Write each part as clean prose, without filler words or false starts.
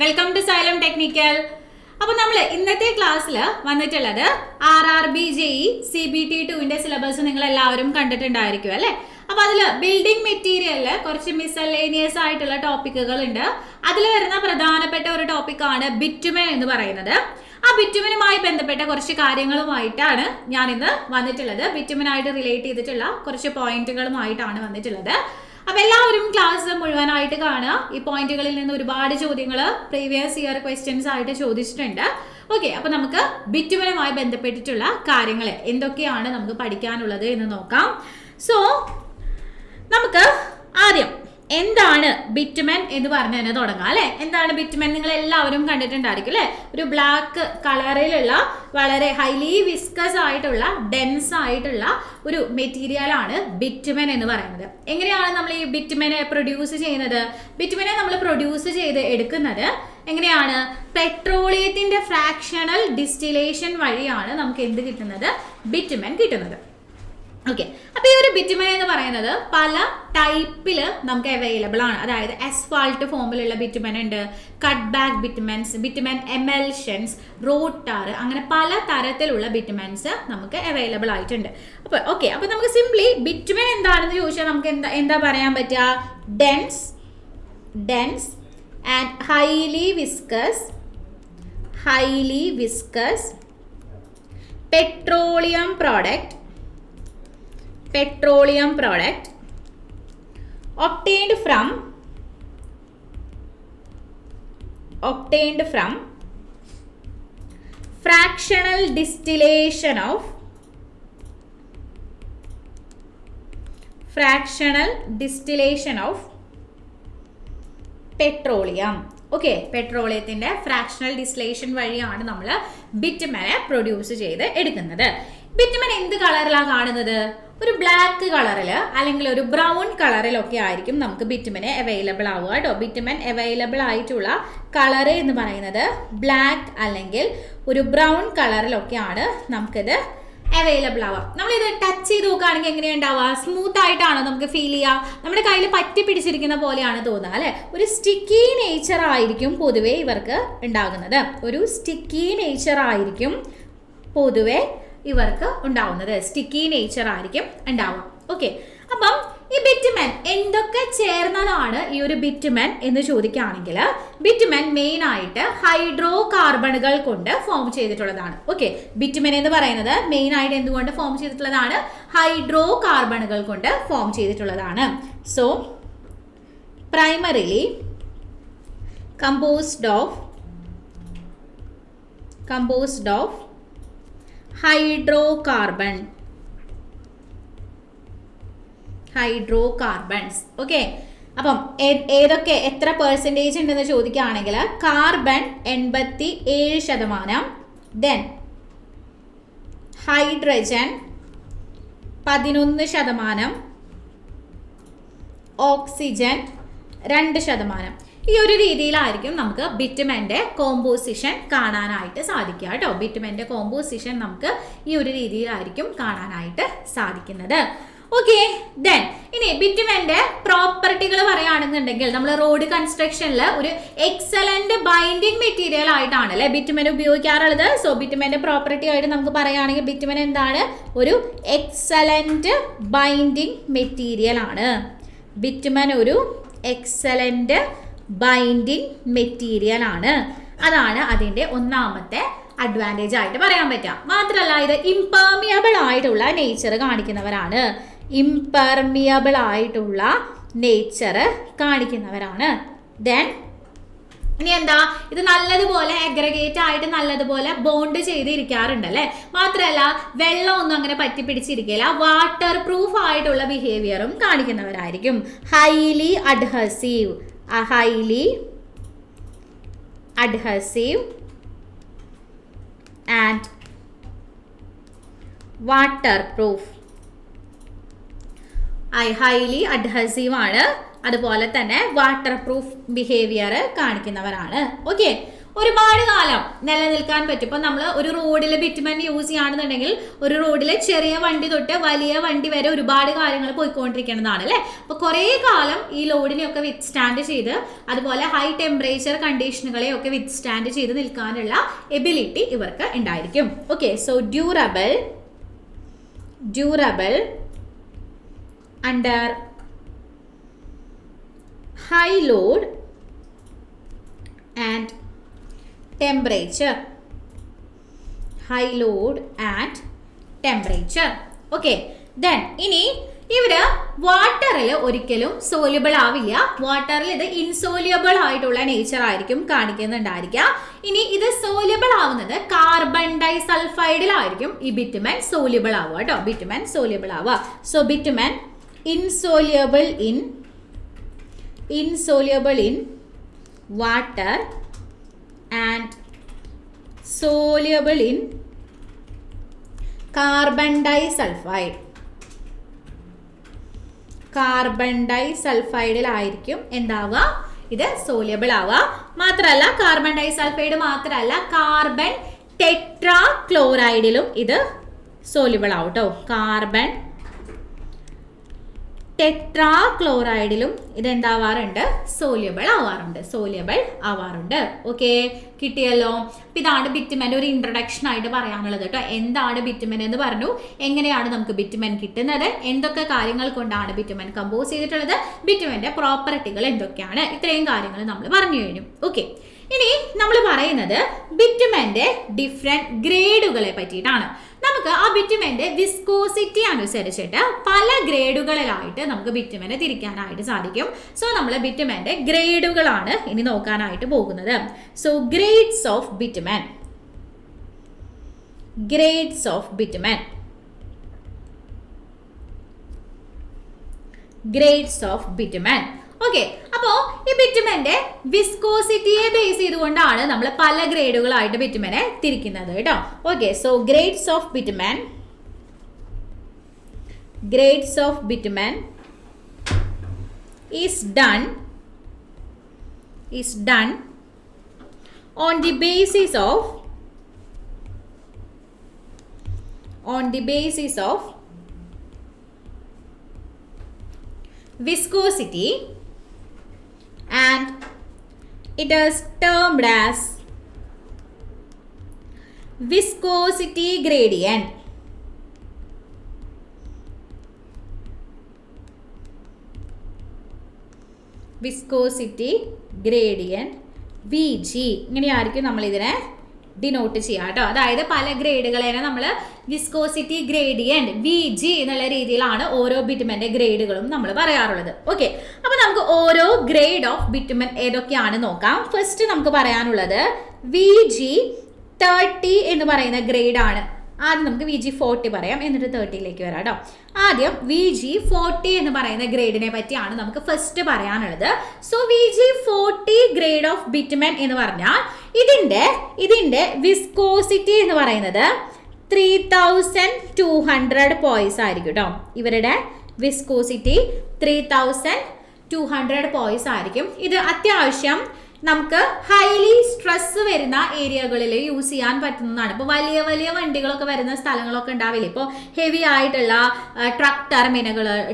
Welcome to xylem technical. അപ്പോൾ നമ്മൾ ഇന്നത്തെ ക്ലാസ്സിൽ വന്നിട്ടുള്ളത് RRB-JEE CBT2 സിലബസ് നിങ്ങൾ എല്ലാവരും കണ്ടിട്ടുണ്ടായിരിക്കും അല്ലേ. അപ്പോൾ അതിൽ ബിൽഡിംഗ് മെറ്റീരിയലിൽ കുറച്ച് മിസലേനിയസ് ആയിട്ടുള്ള ടോപ്പിക്കുകൾ ഉണ്ട്. അതിൽ വരുന്ന പ്രധാനപ്പെട്ട ഒരു ടോപ്പിക്കാണ് ബിറ്റുമൻ എന്ന് പറയുന്നത്. ആ ബിറ്റുമനുമായി ബന്ധപ്പെട്ട കുറച്ച് കാര്യങ്ങളുമായിട്ടാണ് ഞാൻ ഇന്ന് വന്നിട്ടുള്ളത്. ബിറ്റുമനായിട്ട് റിലേറ്റ് ചെയ്തിട്ടുള്ള കുറച്ച് പോയിന്റുകളുമായിട്ടാണ് വന്നിട്ടുള്ളത്. അപ്പോൾ എല്ലാവരും ക്ലാസ് മുഴുവനായിട്ട് കാണുക. ഈ പോയിന്റുകളിൽ നിന്ന് ഒരുപാട് ചോദ്യങ്ങൾ പ്രീവിയസ് ഇയർ ക്വസ്റ്റ്യൻസ് ആയിട്ട് ചോദിച്ചിട്ടുണ്ട്. ഓക്കെ, അപ്പോൾ നമുക്ക് ബിറ്റുമനുമായി ബന്ധപ്പെട്ടിട്ടുള്ള കാര്യങ്ങൾ എന്തൊക്കെയാണ് നമുക്ക് പഠിക്കാനുള്ളത് എന്ന് നോക്കാം. സോ നമുക്ക് ആദ്യം എന്താണ് ബിറ്റുമൻ എന്ന് പറഞ്ഞു തന്നെ തുടങ്ങാം അല്ലെ. എന്താണ് ബിറ്റുമൻ? നിങ്ങൾ എല്ലാവരും കണ്ടിട്ടുണ്ടായിരിക്കും അല്ലെ. ഒരു ബ്ലാക്ക് കളറിലുള്ള വളരെ ഹൈലി വിസ്കസ് ആയിട്ടുള്ള ഡെൻസ് ആയിട്ടുള്ള ഒരു മെറ്റീരിയൽ ആണ് ബിറ്റുമൻ എന്ന് പറയുന്നത്. എങ്ങനെയാണ് നമ്മൾ ഈ ബിറ്റുമനെ പ്രൊഡ്യൂസ് ചെയ്യുന്നത്? ബിറ്റുമനെ നമ്മൾ പ്രൊഡ്യൂസ് ചെയ്ത് എടുക്കുന്നത് എങ്ങനെയാണ്? പെട്രോളിയത്തിന്റെ ഫ്രാക്ഷണൽ ഡിസ്റ്റിലേഷൻ വഴിയാണ് നമുക്ക് എന്ത് കിട്ടുന്നത്? ബിറ്റുമൻ കിട്ടുന്നത്. ഓക്കെ, അപ്പോൾ ഈ ഒരു ബിറ്റുമൻ എന്ന് പറയുന്നത് പല ടൈപ്പിൽ നമുക്ക് അവൈലബിൾ ആണ്. അതായത് അസ്ഫാൾട്ട് ഫോമിലുള്ള ബിറ്റുമൻ ഉണ്ട്, cut back bitumens, bitumen emulsions, road tar, അങ്ങനെ പല തരത്തിലുള്ള ബിറ്റുമൻസ് നമുക്ക് അവൈലബിൾ ആയിട്ടുണ്ട്. അപ്പോൾ ഓക്കെ, അപ്പോൾ നമുക്ക് സിംപ്ലി ബിറ്റുമൻ എന്താണെന്ന് ചോദിച്ചാൽ നമുക്ക് എന്താ പറയാൻ പറ്റുക? Dense and highly viscous petroleum product obtained from fractional distillation of petroleum. Okay, പെട്രോളിയത്തിന്റെ ഫ്രാക്ഷണൽ ഡിസ്റ്റിലേഷൻ വഴിയാണ് നമ്മൾ ബിറ്റുമനെ പ്രൊഡ്യൂസ് ചെയ്ത് എടുക്കുന്നത്. ബിറ്റുമൻ എന്ത് കളറിലാണ് കാണുന്നത്? ഒരു ബ്ലാക്ക് കളറിൽ അല്ലെങ്കിൽ ഒരു ബ്രൗൺ കളറിലൊക്കെ ആയിരിക്കും നമുക്ക് ബിറ്റുമനെ അവൈലബിൾ ആവുക കേട്ടോ. ബിറ്റുമൻ അവൈലബിൾ ആയിട്ടുള്ള കളറ് എന്ന് പറയുന്നത് ബ്ലാക്ക് അല്ലെങ്കിൽ ഒരു ബ്രൗൺ കളറിലൊക്കെയാണ് നമുക്കിത് അവൈലബിൾ ആവാം. നമ്മളിത് ടച്ച് ചെയ്ത് നോക്കുകയാണെങ്കിൽ എങ്ങനെയുണ്ടാവുക? സ്മൂത്ത് ആയിട്ടാണോ നമുക്ക് ഫീൽ ചെയ്യുക? നമ്മുടെ കയ്യിൽ പറ്റി പിടിച്ചിരിക്കുന്ന പോലെയാണ് തോന്നുക അല്ലെ. ഒരു സ്റ്റിക്കി നേച്ചർ ആയിരിക്കും പൊതുവെ ഇവർക്ക് ഉണ്ടാകുന്നത്. സ്റ്റിക്കി നേച്ചർ ആയിരിക്കും ഉണ്ടാവുക. ഓക്കെ, അപ്പം ഈ ബിറ്റുമൻ എന്തൊക്കെ ചേർന്നതാണ് ഈ ഒരു ബിറ്റുമൻ എന്ന് ചോദിക്കുകയാണെങ്കിൽ ബിറ്റുമൻ മെയിൻ ആയിട്ട് ഹൈഡ്രോ കാർബണുകൾ കൊണ്ട് ഫോം ചെയ്തിട്ടുള്ളതാണ്. ഓക്കെ, ബിറ്റുമൻ എന്ന് പറയുന്നത് മെയിൻ ആയിട്ട് എന്തുകൊണ്ട് ഫോം ചെയ്തിട്ടുള്ളതാണ്? ഹൈഡ്രോ കാർബണുകൾ കൊണ്ട് ഫോം ചെയ്തിട്ടുള്ളതാണ്. So primarily composed of hydrocarbons. Okay, അപ്പം എത്ര പെർസെൻറ്റേജ് ഉണ്ടെന്ന് ചോദിക്കുകയാണെങ്കിൽ കാർബൺ 87%, ദെൻ ഹൈഡ്രജൻ 11%, ഓക്സിജൻ 2%. ഈ ഒരു രീതിയിലായിരിക്കും നമുക്ക് ബിറ്റുമന്റെ കോമ്പോസിഷൻ കാണാനായിട്ട് സാധിക്കുക കേട്ടോ. ബിറ്റുമന്റെ കോമ്പോസിഷൻ നമുക്ക് ഈ ഒരു രീതിയിലായിരിക്കും കാണാനായിട്ട് സാധിക്കുന്നത്. ഓക്കെ, ദെൻ ഇനി ബിറ്റുമന്റെ പ്രോപ്പർട്ടികൾ പറയുകയാണെന്നുണ്ടെങ്കിൽ നമ്മൾ റോഡ് കൺസ്ട്രക്ഷനിൽ ഒരു എക്സലന്റ് ബൈൻഡിങ് മെറ്റീരിയൽ ആയിട്ടാണ് അല്ലെ ബിറ്റുമൻ ഉപയോഗിക്കാറുള്ളത്. സോ ബിറ്റുമന്റെ പ്രോപ്പർട്ടി ആയിട്ട് നമുക്ക് പറയുകയാണെങ്കിൽ ബിറ്റുമൻ എന്താണ്? ഒരു എക്സലന്റ് ബൈൻഡിങ് മെറ്റീരിയൽ ആണ്. ബിറ്റുമൻ ഒരു എക്സലന്റ് ബൈൻഡിങ് മെറ്റീരിയൽ ആണ്. അതാണ് അതിന്റെ ഒന്നാമത്തെ അഡ്വാൻറ്റേജ് ആയിട്ട് പറയാൻ പറ്റുക. മാത്രമല്ല ഇത് ഇംപെർമിയബിൾ ആയിട്ടുള്ള നേച്ചർ കാണിക്കുന്നവരാണ്. ദെൻ ഇനി എന്താ? ഇത് നല്ലതുപോലെ അഗ്രഗേറ്റ് ആയിട്ട് നല്ലതുപോലെ ബോണ്ട് ചെയ്തിരിക്കാറുണ്ട് അല്ലെ. മാത്രമല്ല വെള്ളമൊന്നും അങ്ങനെ പറ്റി പിടിച്ചിരിക്കില്ല. വാട്ടർ പ്രൂഫ് ആയിട്ടുള്ള ബിഹേവിയറും കാണിക്കുന്നവരായിരിക്കും. Highly adhesive and waterproof. Highly adhesive ആണ്, അതുപോലെ തന്നെ വാട്ടർ പ്രൂഫ് ബിഹേവിയർ കാണിക്കുന്നവരാണ്. ഓക്കെ, ഒരുപാട് കാലം നിലനിൽക്കാൻ പറ്റും. ഇപ്പൊ നമ്മൾ ഒരു റോഡിൽ ബിറ്റുമൻ യൂസ് ചെയ്യുകയാണെന്നുണ്ടെങ്കിൽ ഒരു റോഡിലെ ചെറിയ വണ്ടി തൊട്ട് വലിയ വണ്ടി വരെ ഒരുപാട് കാര്യങ്ങൾ പോയിക്കൊണ്ടിരിക്കുന്നതാണ് അല്ലെ. അപ്പൊ കുറെ കാലം ഈ ലോഡിനെയൊക്കെ വിത്ത്സ്റ്റാൻഡ് ചെയ്ത് അതുപോലെ ഹൈ ടെമ്പറേച്ചർ കണ്ടീഷനുകളെ ഒക്കെ വിത്ത്സ്റ്റാൻഡ് ചെയ്ത് നിൽക്കാനുള്ള എബിലിറ്റി ഇവർക്ക് ഉണ്ടായിരിക്കും. Okay, so durable under high load and temperature. Okay, then ഇനി ഇവര് വാട്ടറിൽ ഒരിക്കലും സോല്യൂബിൾ ആവില്ല. വാട്ടറിൽ ഇത് ഇൻസോല്യൂബിൾ ആയിട്ടുള്ള നേച്ചർ ആയിരിക്കും കാണിക്കുന്നുണ്ടായിരിക്കുക. ഇനി ഇത് സോല്യൂബിൾ ആവുന്നത് കാർബൺ ഡൈസൾഫൈഡിലായിരിക്കും ഈ ബിറ്റുമൻ സോല്യൂബിൾ ആവുക കേട്ടോ. ബിറ്റുമൻ സോല്യൂബിൾ ആവുക. So bitumen insoluble in water and soluble in carbon disulfide. Carbon ഡൈസൾഫൈഡിലായിരിക്കും എന്താവുക, ഇത് സോല്യൂബിൾ ആവുക. മാത്രമല്ല കാർബൺ ഡൈസൾഫൈഡ് മാത്രമല്ല കാർബൺ ടെട്രാ ക്ലോറൈഡിലും ഇത് സോല്യൂബിൾ ആവും കേട്ടോ. കാർബൺ ടെട്രാ ക്ലോറൈഡിലും ഇതെന്താവാറുണ്ട്, സോല്യൂബിൾ ആവാറുണ്ട്. ഓക്കെ, കിട്ടിയല്ലോ. അപ്പൊ ഇതാണ് ബിറ്റുമൻ ഒരു ഇൻട്രൊഡക്ഷൻ ആയിട്ട് പറയാനുള്ളത് കേട്ടോ. എന്താണ് ബിറ്റുമൻ എന്ന് പറഞ്ഞു, എങ്ങനെയാണ് നമുക്ക് ബിറ്റുമൻ കിട്ടുന്നത്, എന്തൊക്കെ കാര്യങ്ങൾ കൊണ്ടാണ് ബിറ്റുമൻ കമ്പോസ് ചെയ്തിട്ടുള്ളത്, ബിറ്റുമന്റെ പ്രോപ്പർട്ടികൾ എന്തൊക്കെയാണ്, ഇത്രയും കാര്യങ്ങൾ നമ്മൾ പറഞ്ഞു കഴിഞ്ഞു. ഓക്കെ, ഇനി നമ്മൾ പറയുന്നത് ബിറ്റുമന്റെ ഡിഫറെന്റ് ഗ്രേഡുകളെ പറ്റിയിട്ടാണ്. നമുക്ക് ആ ബിറ്റുമന്റെ വിസ്കോസിറ്റി അനുസരിച്ചിട്ട് പല ഗ്രേഡുകളിലായിട്ട് നമുക്ക് ബിറ്റുമനെ തിരിക്കാനായിട്ട് സാധിക്കും. സോ നമ്മൾ ബിറ്റുമന്റെ ഗ്രേഡുകളാണ് ഇനി നോക്കാനായിട്ട് പോകുന്നത്. So grades of ബിറ്റുമൻ. ഓക്കെ, അപ്പോ ഈ ബിറ്റുമന്റെ വിസ്കോസിറ്റിയെ ബേസ് ചെയ്തുകൊണ്ടാണ് നമ്മൾ പല ഗ്രേഡുകളായിട്ട് ബിറ്റുമനെ തിരിക്കുന്നത് കേട്ടോ. Okay, so grades of ബിറ്റുമൻ is done on the basis of viscosity, and it is termed as viscosity gradient. VG ഇങ്ങനെയായിരിക്കും നമ്മൾ ഇതിനെ ഡിനോട്ട് ചെയ്യുക കേട്ടോ. അതായത് പല ഗ്രേഡുകളെ നമ്മൾ വിസ്കോസിറ്റി ഗ്രേഡിയന്റ് VG എന്നുള്ള രീതിയിലാണ് ഓരോ ബിറ്റുമന്റെ ഗ്രേഡുകളും നമ്മൾ പറയാറുള്ളത്. ഓക്കെ, അപ്പൊ നമുക്ക് ഓരോ ഗ്രേഡ് ഓഫ് ബിറ്റുമൻ ഏതൊക്കെയാണ് നോക്കാം. ഫസ്റ്റ് നമുക്ക് പറയാനുള്ളത് VG30 എന്ന് പറയുന്ന ഗ്രേഡ് ആണ്. ആദ്യം നമുക്ക് VG40 പറയാം, എന്നിട്ട് 30ലേക്ക് വരാം കേട്ടോ. ആദ്യം VG40 എന്ന് പറയുന്ന ഗ്രേഡിനെ പറ്റിയാണ് നമുക്ക് ഫസ്റ്റ് പറയാനുള്ളത്. സോ VG40 ഗ്രേഡ് ഓഫ് ബിറ്റുമൻ എന്ന് പറഞ്ഞാൽ ഇതിന്റെ വിസ്കോസിറ്റി എന്ന് പറയുന്നത് 3200 പോയിസ് ആയിരിക്കും കേട്ടോ. ഇവരുടെ വിസ്കോസിറ്റി 3200 പോയിസ് ആയിരിക്കും. ഇത് അത്യാവശ്യം നമുക്ക് ഹൈലി സ്ട്രെസ് വരുന്ന ഏരിയകളിൽ യൂസ് ചെയ്യാൻ പറ്റുന്നതാണ്. ഇപ്പോൾ വലിയ വലിയ വണ്ടികളൊക്കെ വരുന്ന സ്ഥലങ്ങളൊക്കെ ഉണ്ടാവില്ല. ഇപ്പോൾ ഹെവി ആയിട്ടുള്ള ട്രക്ക്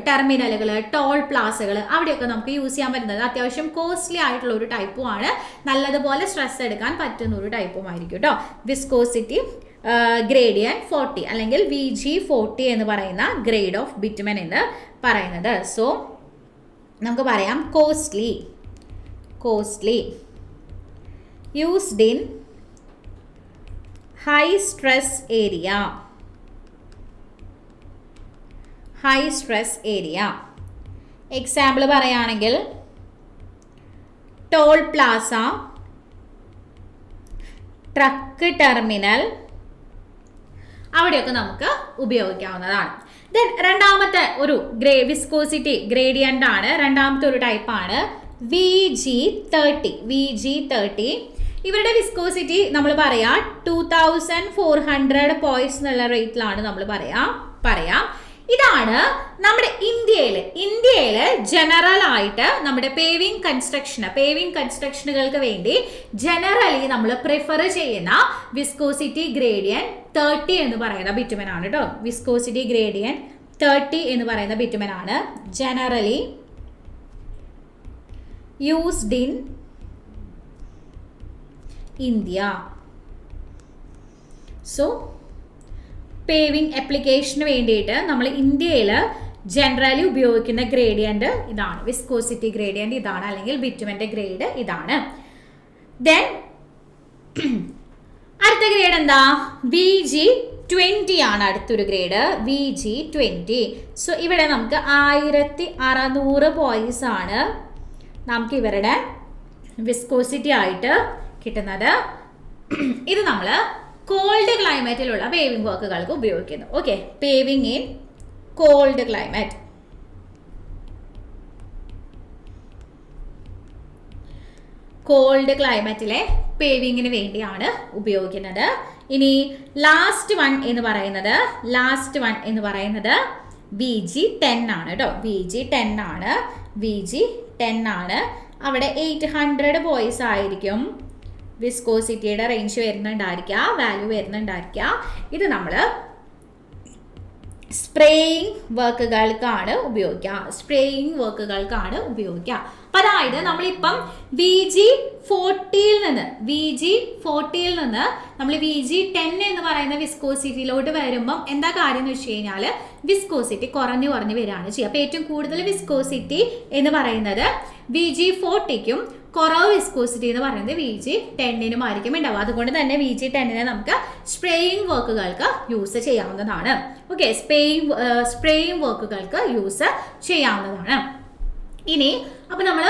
ടെർമിനലുകൾ ടോൾ പ്ലാസകൾ അവിടെയൊക്കെ നമുക്ക് യൂസ് ചെയ്യാൻ പറ്റുന്നത് അത്യാവശ്യം കോസ്റ്റ്ലി ആയിട്ടുള്ള ഒരു ടൈപ്പുമാണ്. നല്ലതുപോലെ സ്ട്രെസ് എടുക്കാൻ പറ്റുന്ന ഒരു ടൈപ്പുമായിരിക്കും കേട്ടോ. വിസ്കോസിറ്റി ഗ്രേഡിയന്റ് 40 അല്ലെങ്കിൽ VG40 എന്ന് പറയുന്ന ഗ്രേഡ് ഓഫ് ബിറ്റുമൻ എന്ന് പറയുന്നത്. സോ നമുക്ക് പറയാം costly used in high stress area. Example പറയുകയാണെങ്കിൽ ടോൾ പ്ലാസ, ട്രക്ക് ടെർമിനൽ, അവിടെയൊക്കെ നമുക്ക് ഉപയോഗിക്കാവുന്നതാണ്. ദെൻ രണ്ടാമത്തെ ഒരു വിസ്കോസിറ്റി ഗ്രേഡിയന്റ് ആണ്. രണ്ടാമത്തെ ഒരു ടൈപ്പാണ് VG30. ഇവരുടെ വിസ്കോസിറ്റി നമ്മൾ പറയാം 2400 പോയിസ് എന്നുള്ള റേറ്റിലാണ് നമ്മൾ പറയാം. ഇതാണ് നമ്മുടെ ഇന്ത്യയിൽ ജനറൽ ആയിട്ട് നമ്മുടെ പേവിംഗ് കൺസ്ട്രക്ഷനുകൾക്ക് വേണ്ടി ജനറലി നമ്മൾ പ്രിഫർ ചെയ്യുന്ന വിസ്കോസിറ്റി ഗ്രേഡിയന്റ് 30 എന്ന് പറയുന്ന ബിറ്റുമൻ ആണ് കേട്ടോ. വിസ്കോസിറ്റി ഗ്രേഡിയന്റ് 30 എന്ന് പറയുന്ന ബിറ്റുമൻ ആണ് generally used in India. So paving ആപ്ലിക്കേഷന് വേണ്ടിയിട്ട് നമ്മൾ ഇന്ത്യയിൽ ജനറലി ഉപയോഗിക്കുന്ന ഗ്രേഡിയന്റ് ഇതാണ്, വിസ്കോസിറ്റി ഗ്രേഡിയന്റ് ഇതാണ്, അല്ലെങ്കിൽ ബിറ്റുമന്റെ ഗ്രേഡ് ഇതാണ്. ദെൻ അടുത്ത ഗ്രേഡ് എന്താ? VG20 ആണ് അടുത്തൊരു ഗ്രേഡ്, VG20. സോ ഇവിടെ നമുക്ക് 1600 പോയിന്റ്സ് ആണ് നമുക്ക് ഇവരുടെ വിസ്കോസിറ്റി ആയിട്ട് കിട്ടുന്നത്. ഇത് നമ്മൾ കോൾഡ് ക്ലൈമറ്റിലുള്ള പേവിംഗ് വർക്കുകൾക്ക് ഉപയോഗിക്കുന്നു. Okay, paving in cold climate. Cold ക്ലൈമറ്റിലെ പേവിങ്ങിന് വേണ്ടിയാണ് ഉപയോഗിക്കുന്നത്. ഇനി ലാസ്റ്റ് വൺ എന്ന് പറയുന്നത് VG10 ആണ് കേട്ടോ. VG10 ആണ്. അവിടെ 800 പോയിന്റ്സ് ആയിരിക്കും വിസ്കോസിറ്റിയുടെ റേഞ്ച് വാല്യൂ വരുന്നുണ്ടായിരിക്കുക. ഇത് നമ്മൾ സ്പ്രേയിങ് വർക്കുകൾക്കാണ് ഉപയോഗിക്കുക. അപ്പൊ അതായത് നമ്മളിപ്പം VG40 നിന്ന് നമ്മൾ VG10 എന്ന് പറയുന്ന വിസ്കോസിറ്റിയിലോട്ട് വരുമ്പം എന്താ കാര്യം എന്ന് വെച്ച് കഴിഞ്ഞാൽ വിസ്കോസിറ്റി കുറഞ്ഞു വരികയാണ് ചെയ്യുക. അപ്പൊ ഏറ്റവും കൂടുതൽ വിസ്കോസിറ്റി എന്ന് പറയുന്നത് VG40ക്കും കുറവ് വിസ്കോസിറ്റി എന്ന് പറയുന്നത് VG10 ആയിരിക്കും ഉണ്ടാവുക. അതുകൊണ്ട് തന്നെ VG10 നമുക്ക് സ്പ്രേയിങ് വർക്കുകൾക്ക് യൂസ് ചെയ്യാവുന്നതാണ്. ഓക്കെ, സ്പ്രേയിങ് വർക്കുകൾക്ക് യൂസ് ചെയ്യാവുന്നതാണ്. ഇനി അപ്പൊ നമ്മൾ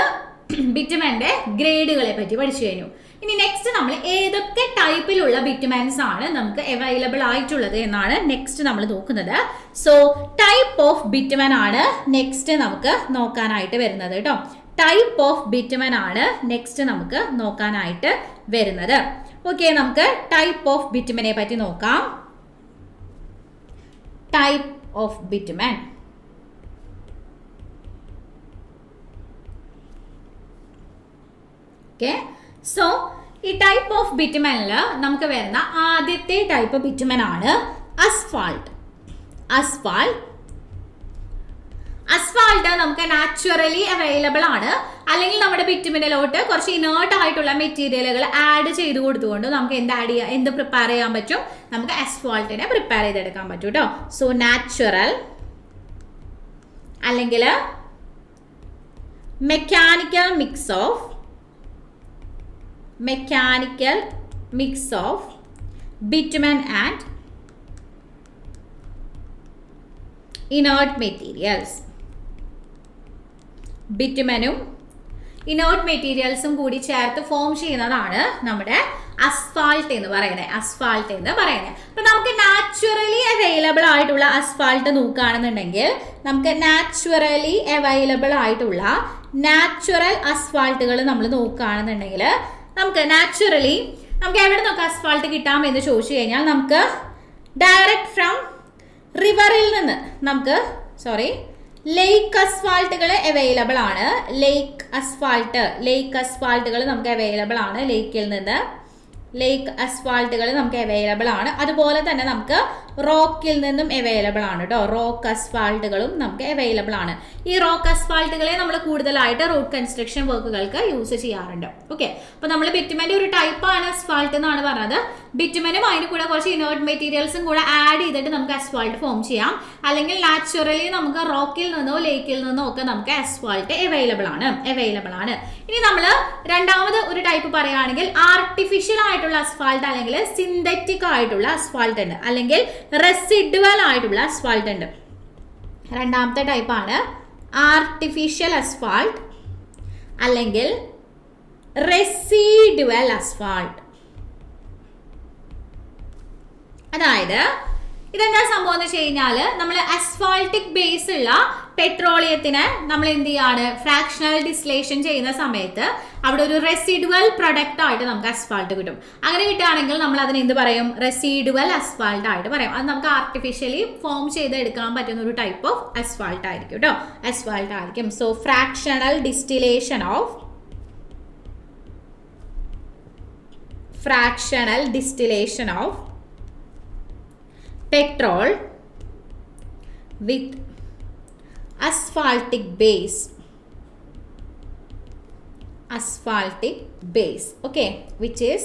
ബിറ്റുമന്റെ ഗ്രേഡുകളെ പറ്റി പഠിച്ചു കഴിഞ്ഞു. ഇനി നെക്സ്റ്റ് നമ്മൾ ഏതൊക്കെ ടൈപ്പിലുള്ള ബിറ്റുമൻസ് ആണ് നമുക്ക് അവൈലബിൾ ആയിട്ടുള്ളത് എന്നാണ് നെക്സ്റ്റ് നമ്മൾ നോക്കുന്നത്. സോ ടൈപ്പ് ഓഫ് ബിറ്റുമൻ ആണ് നെക്സ്റ്റ് നമുക്ക് നോക്കാനായിട്ട് വരുന്നത് കേട്ടോ. ടൈപ്പ് ഓഫ് ബിറ്റുമൻ ആണ് നെക്സ്റ്റ് നമുക്ക് നോക്കാനായിട്ട് വരുന്നത്. ഓക്കെ, നമുക്ക് ടൈപ്പ് ഓഫ് ബിറ്റുമനെ പറ്റി നോക്കാം. Type of ബിറ്റുമൻ. ഓക്കെ, സോ ഈ ടൈപ്പ് ഓഫ് ബിറ്റുമനിൽ നമുക്ക് വരുന്ന ആദ്യത്തെ ടൈപ്പ് ബിറ്റുമൻ ആണ് അസ്ഫാൾട്ട്. അസ്ഫാൾട്ട് നമുക്ക് നാച്ചുറലി അവൈലബിൾ ആണ്, അല്ലെങ്കിൽ നമ്മുടെ ബിറ്റുമിനിലോട്ട് കുറച്ച് ഇനേർട്ട് ആയിട്ടുള്ള മെറ്റീരിയലുകൾ ആഡ് ചെയ്ത് കൊടുത്തുകൊണ്ട് നമുക്ക് എന്ത് പ്രിപ്പയർ ചെയ്യാൻ പറ്റും? നമുക്ക് അസ്ഫാൾട്ടിനെ പ്രിപ്പയർ ചെയ്തെടുക്കാൻ പറ്റും കേട്ടോ. സോ നാച്ചുറൽ അല്ലെങ്കിൽ mechanical mix of bitumen and inert materials. ബിറ്റുമനും ഇനേർട്ട് മെറ്റീരിയൽസും കൂടി ചേർത്ത് ഫോം ചെയ്യുന്നതാണ് നമ്മുടെ അസ്ഫാൾട്ട് എന്ന് പറയുന്നത്. അപ്പൊ നമുക്ക് നാച്ചുറലി അവൈലബിൾ ആയിട്ടുള്ള അസ്ഫാൾട്ട് നോക്കുകയാണെന്നുണ്ടെങ്കിൽ നമുക്ക് നാച്ചുറലി അവൈലബിൾ ആയിട്ടുള്ള നാച്ചുറൽ അസ്ഫാൾട്ടുകൾ നമ്മൾ നോക്കുകയാണെന്നുണ്ടെങ്കിൽ നമുക്ക് നാച്ചുറലി നമുക്ക് എവിടെ നിന്നൊക്കെ അസ്ഫാൾട്ട് കിട്ടാം എന്ന് ചോദിച്ചു കഴിഞ്ഞാൽ നമുക്ക് ഡയറക്റ്റ് ഫ്രം റിവറിൽ നിന്ന് നമുക്ക് ലേക്ക് അസ്ഫാൾട്ടുകൾ അവൈലബിൾ ആണ്. ലേക്ക് അസ്ഫാൾട്ടുകൾ നമുക്ക് അവൈലബിൾ ആണ്. ലേക്ക് അസ്ഫാൾട്ടുകൾ നമുക്ക് അവൈലബിൾ ആണ്. അതുപോലെ തന്നെ നമുക്ക് റോക്കിൽ നിന്നും അവൈലബിൾ ആണ് കേട്ടോ. റോക്ക് അസ്ഫാൾട്ടുകളും നമുക്ക് അവൈലബിൾ ആണ്. ഈ റോക്ക് അസ്ഫാൾട്ടുകളെ നമ്മൾ കൂടുതലായിട്ട് റോഡ് കൺസ്ട്രക്ഷൻ വർക്കുകൾക്ക് യൂസ് ചെയ്യാറുണ്ട്. ഓക്കെ, അപ്പൊ നമ്മൾ ബിറ്റുമന്റെ ഒരു ടൈപ്പാണ് അസ്ഫാൾട്ട് എന്നാണ് പറഞ്ഞത്. ബിറ്റുമനും അതിന് കൂടെ കുറച്ച് ഇനേർട്ട് മെറ്റീരിയൽസും കൂടെ ആഡ് ചെയ്തിട്ട് നമുക്ക് അസ്ഫാൾട്ട് ഫോം ചെയ്യാം. അല്ലെങ്കിൽ നാച്ചുറലി നമുക്ക് റോക്കിൽ നിന്നോ ലേക്കിൽ നിന്നോ ഒക്കെ നമുക്ക് അസ്ഫാൾട്ട് അവൈലബിൾ ആണ്. ഇനി നമ്മൾ രണ്ടാമത് ഒരു ടൈപ്പ് പറയുകയാണെങ്കിൽ ആർട്ടിഫിഷ്യൽ ആയിട്ടുള്ള അസ്ഫാൾട്ട് അല്ലെങ്കിൽ സിന്തറ്റിക് ആയിട്ടുള്ള അസ്ഫാൾട്ട് ഉണ്ട്, അല്ലെങ്കിൽ റെസിഡുവൽ ആയിട്ടുള്ള അസ്ഫാൾട്ട് ഉണ്ട്. രണ്ടാമത്തെ ടൈപ്പാണ് ആർട്ടിഫിഷ്യൽ അസ്ഫാൾട്ട് അല്ലെങ്കിൽ റെസിഡുവൽ അസ്ഫാൾട്ട്. അതായത് ഇതെന്താ സംഭവം എന്ന് വെച്ച് കഴിഞ്ഞാൽ നമ്മൾ അസ്ഫാൾട്ടിക് ബേസ് ഉള്ള പെട്രോളിയത്തിനെ നമ്മൾ എന്ത് ചെയ്യാണ് ഫ്രാക്ഷണൽ ഡിസ്റ്റിലേഷൻ ചെയ്യുന്ന സമയത്ത് അവിടെ ഒരു റെസിഡുവൽ പ്രൊഡക്റ്റ് ആയിട്ട് നമുക്ക് അസ്ഫാൾട്ട് കിട്ടും. അങ്ങനെ കിട്ടുകയാണെങ്കിൽ നമ്മൾ അതിന് എന്ത് പറയും? റെസിഡുവൽ അസ്ഫാൾട്ട് ആയിട്ട് പറയും. അത് നമുക്ക് ആർട്ടിഫിഷ്യലി ഫോം ചെയ്തെടുക്കാൻ പറ്റുന്ന ഒരു ടൈപ്പ് ഓഫ് അസ്ഫാൾട്ട് ആയിരിക്കും കേട്ടോ, അസ്ഫാൾട്ട് ആയിരിക്കും. So fractional distillation of petrol with asphaltic base, okay, which is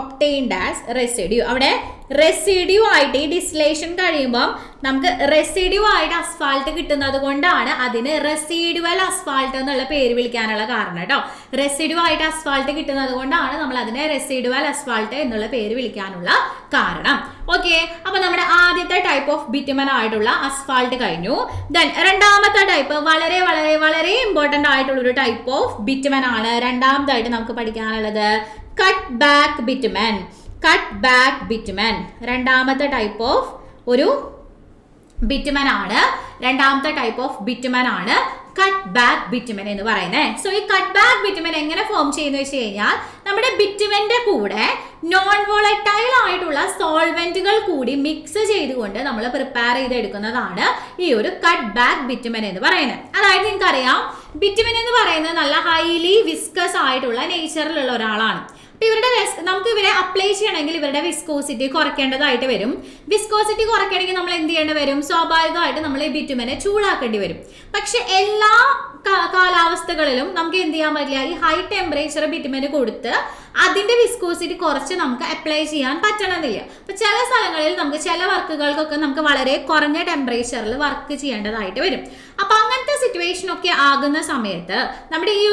obtained as residue. അവിടെ റെസിഡ്യൂ ആയിട്ട് ഈ ഡിസ്റ്റിലേഷൻ കഴിയുമ്പോൾ നമുക്ക് റെസിഡ്യൂ ആയിട്ട് അസ്ഫാൾട്ട് കിട്ടുന്നത് കൊണ്ടാണ് അതിന് റെസിഡുവൽ അസ്ഫാൾട്ട് എന്നുള്ള പേര് വിളിക്കാനുള്ള കാരണം കേട്ടോ. റെസിഡ്യൂ ആയിട്ട് അസ്ഫാൾട്ട് കിട്ടുന്നത് കൊണ്ടാണ് നമ്മൾ അതിനെ റെസിഡുവൽ അസ്ഫാൾട്ട് എന്നുള്ള പേര് വിളിക്കാനുള്ള കാരണം. ഓക്കെ, അപ്പൊ നമ്മുടെ ആദ്യത്തെ ടൈപ്പ് ഓഫ് ബിറ്റുമൻ ആയിട്ടുള്ള അസ്ഫാൾട്ട് കഴിഞ്ഞു. ദെൻ രണ്ടാമത്തെ ടൈപ്പ് വളരെ വളരെ വളരെ ഇമ്പോർട്ടന്റ് ആയിട്ടുള്ള ഒരു ടൈപ്പ് ഓഫ് ബിറ്റുമൻ ആണ് രണ്ടാമതായിട്ട് നമുക്ക് പഠിക്കാനുള്ളത്. കട്ട് ബാക്ക് ബിറ്റുമൻ രണ്ടാമത്തെ ടൈപ്പ് ഓഫ് ഒരു ബിറ്റുമൻ ആണ്. രണ്ടാമത്തെ ടൈപ്പ് ഓഫ് ബിറ്റുമൻ ആണ് കട്ട് ബാക്ക് ബിറ്റുമൻ എന്ന് പറയുന്നത്. സോ ഈ കട്ട് ബാക്ക് ബിറ്റുമൻ എങ്ങനെ ഫോം ചെയ്യുന്നു വെച്ച് കഴിഞ്ഞാൽ നമ്മുടെ ബിറ്റുമന്റെ കൂടെ നോൺ വോളറ്റൈൽ ആയിട്ടുള്ള സോൾവെന്റുകൾ കൂടി മിക്സ് ചെയ്തുകൊണ്ട് നമ്മൾ പ്രിപ്പയർ ചെയ്തെടുക്കുന്നതാണ് ഈ ഒരു കട്ട് ബാക്ക് ബിറ്റുമൻ എന്ന് പറയുന്നത്. അതായത് നിങ്ങൾക്കറിയാം ബിറ്റുമൻ എന്ന് പറയുന്നത് നല്ല ഹൈലി വിസ്കസ് ആയിട്ടുള്ള നേച്ചറിലുള്ള ഒരാളാണ്. ഇവരുടെ നമുക്ക് ഇവരെ അപ്ലൈ ചെയ്യണമെങ്കിൽ ഇവരുടെ വിസ്കോസിറ്റി കുറയ്ക്കേണ്ടതായിട്ട് വരും. വിസ്കോസിറ്റി കുറയ്ക്കണമെങ്കിൽ നമ്മൾ എന്ത് ചെയ്യേണ്ടി വരും? സ്വാഭാവികമായിട്ട് നമ്മൾ ഈ ബിറ്റുമനെ ചൂടാക്കേണ്ടി വരും. പക്ഷെ എല്ലാ കാലാവസ്ഥകളിലും നമുക്ക് എന്ത് ചെയ്യാൻ പറ്റില്ല, ഈ ഹൈ ടെമ്പറേച്ചർ ബിറ്റുമന് കൊടുത്ത് അതിന്റെ വിസ്കോസിറ്റി കുറച്ച് നമുക്ക് അപ്ലൈ ചെയ്യാൻ പറ്റണമെന്നില്ല. അപ്പൊ ചില സ്ഥലങ്ങളിൽ നമുക്ക് ചില വർക്കുകൾക്കൊക്കെ നമുക്ക് വളരെ കുറഞ്ഞ ടെമ്പറേച്ചറിൽ വർക്ക് ചെയ്യേണ്ടതായിട്ട് വരും. അപ്പൊ അങ്ങനത്തെ സിറ്റുവേഷൻ ഒക്കെ ആകുന്ന സമയത്ത് നമ്മുടെ ഈ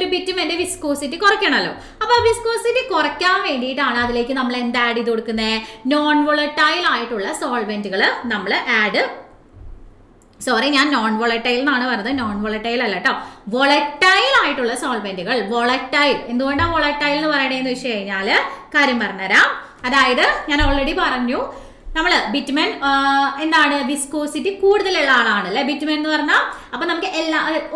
ഒരു ബിറ്റുമന്റെ വിസ്കോസിറ്റി കുറയ്ക്കണമല്ലോ. അപ്പൊ വിസ്കോസിറ്റി കുറയ്ക്കാൻ വേണ്ടിയിട്ടാണ് അതിലേക്ക് നമ്മൾ എന്ത് ആഡ് ചെയ്ത് കൊടുക്കുന്നത്? നോൺ വോളറ്റൈൽ ആയിട്ടുള്ള സോൾവെന്റുകൾ നമ്മൾ ഞാൻ നോൺ വോളറ്റൈൽ എന്നാണ് പറയുന്നത്, നോൺ വോളറ്റൈൽ അല്ല കേട്ടോ, വോളറ്റൈൽ ആയിട്ടുള്ള സോൾവെന്റുകൾ. വോളറ്റൈൽ എന്തുകൊണ്ടാണ് വോളറ്റൈൽ എന്ന് പറയണേന്ന് വെച്ച് കഴിഞ്ഞാൽ കാര്യം പറഞ്ഞുതരാം. അതായത് ഞാൻ ഓൾറെഡി പറഞ്ഞു, നമ്മൾ ബിറ്റുമൻ എന്താണ് വിസ്കോസിറ്റി കൂടുതലുള്ള ആളാണ് അല്ലെ ബിറ്റുമൻ എന്ന് പറഞ്ഞാൽ. അപ്പൊ നമുക്ക്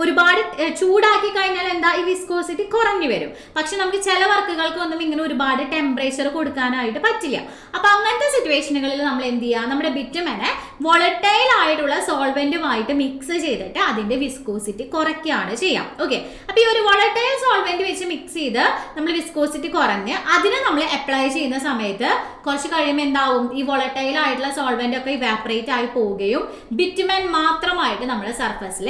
ഒരുപാട് ചൂടാക്കി കഴിഞ്ഞാൽ എന്താ ഈ വിസ്കോസിറ്റി കുറഞ്ഞു വരും. പക്ഷെ നമുക്ക് ചില വർക്കുകൾക്കൊന്നും ഇങ്ങനെ ഒരുപാട് ടെമ്പറേച്ചർ കൊടുക്കാനായിട്ട് പറ്റില്ല. അപ്പൊ അങ്ങനത്തെ സിറ്റുവേഷനുകളിൽ നമ്മൾ എന്ത് ചെയ്യുക? നമ്മുടെ ബിറ്റുമനെ വോളറ്റൈൽ ആയിട്ടുള്ള സോൾവെന്റുമായിട്ട് മിക്സ് ചെയ്തിട്ട് അതിന്റെ വിസ്കോസിറ്റി കുറയ്ക്കുകയാണ് ചെയ്യാം. ഓക്കെ, അപ്പൊ ഈ ഒരു വോളറ്റൈൽ സോൾവെന്റ് വെച്ച് മിക്സ് ചെയ്ത് നമ്മൾ വിസ്കോസിറ്റി കുറഞ്ഞ് അതിന് നമ്മൾ അപ്ലൈ ചെയ്യുന്ന സമയത്ത് കുറച്ച് കഴിയുമ്പോൾ എന്താവും? ഈ വോളറ്റൈൽ ആയിട്ടുള്ള സോൾവെന്റ് ഒക്കെ ഇവാപ്പറേറ്റ് ആയി പോവുകയും ബിറ്റുമൻ മാത്രമായിട്ട് നമ്മുടെ സർഫസിൽ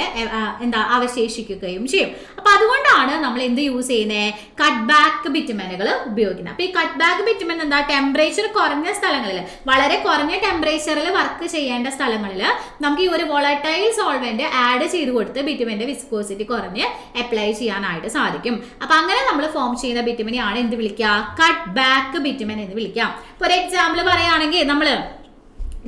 അവശേഷിക്കുകയും ചെയ്യും. അപ്പൊ അതുകൊണ്ടാണ് നമ്മൾ എന്ത് യൂസ് ചെയ്യുന്നത്? കട്ട് ബാക്ക് ബിറ്റുമനുകൾ ഉപയോഗിക്കുന്നത്. അപ്പൊ ഈ കട്ട് ബാക്ക് ബിറ്റുമൻ എന്താ? ടെമ്പറേച്ചർ കുറഞ്ഞ സ്ഥലങ്ങളിൽ, വളരെ കുറഞ്ഞ ടെമ്പറേച്ചറിൽ വർക്ക് ചെയ്യേണ്ട സ്ഥലങ്ങളിൽ നമുക്ക് ഈ ഒരു വോളറ്റൈൽ സോൾവെന്റ് ആഡ് ചെയ്ത് കൊടുത്ത് ബിറ്റുമന്റെ വിസ്കോസിറ്റി കുറഞ്ഞ് അപ്ലൈ ചെയ്യാനായിട്ട് സാധിക്കും. അപ്പൊ അങ്ങനെ നമ്മൾ ഫോം ചെയ്യുന്ന ബിറ്റുമനെയാണ് എന്ത് വിളിക്കുക? കട്ട് ബാക്ക് ബിറ്റുമൻ എന്ന് വിളിക്കാം. ഫോർ എക്സാമ്പിൾ പറയുകയാണെങ്കിൽ നമ്മൾ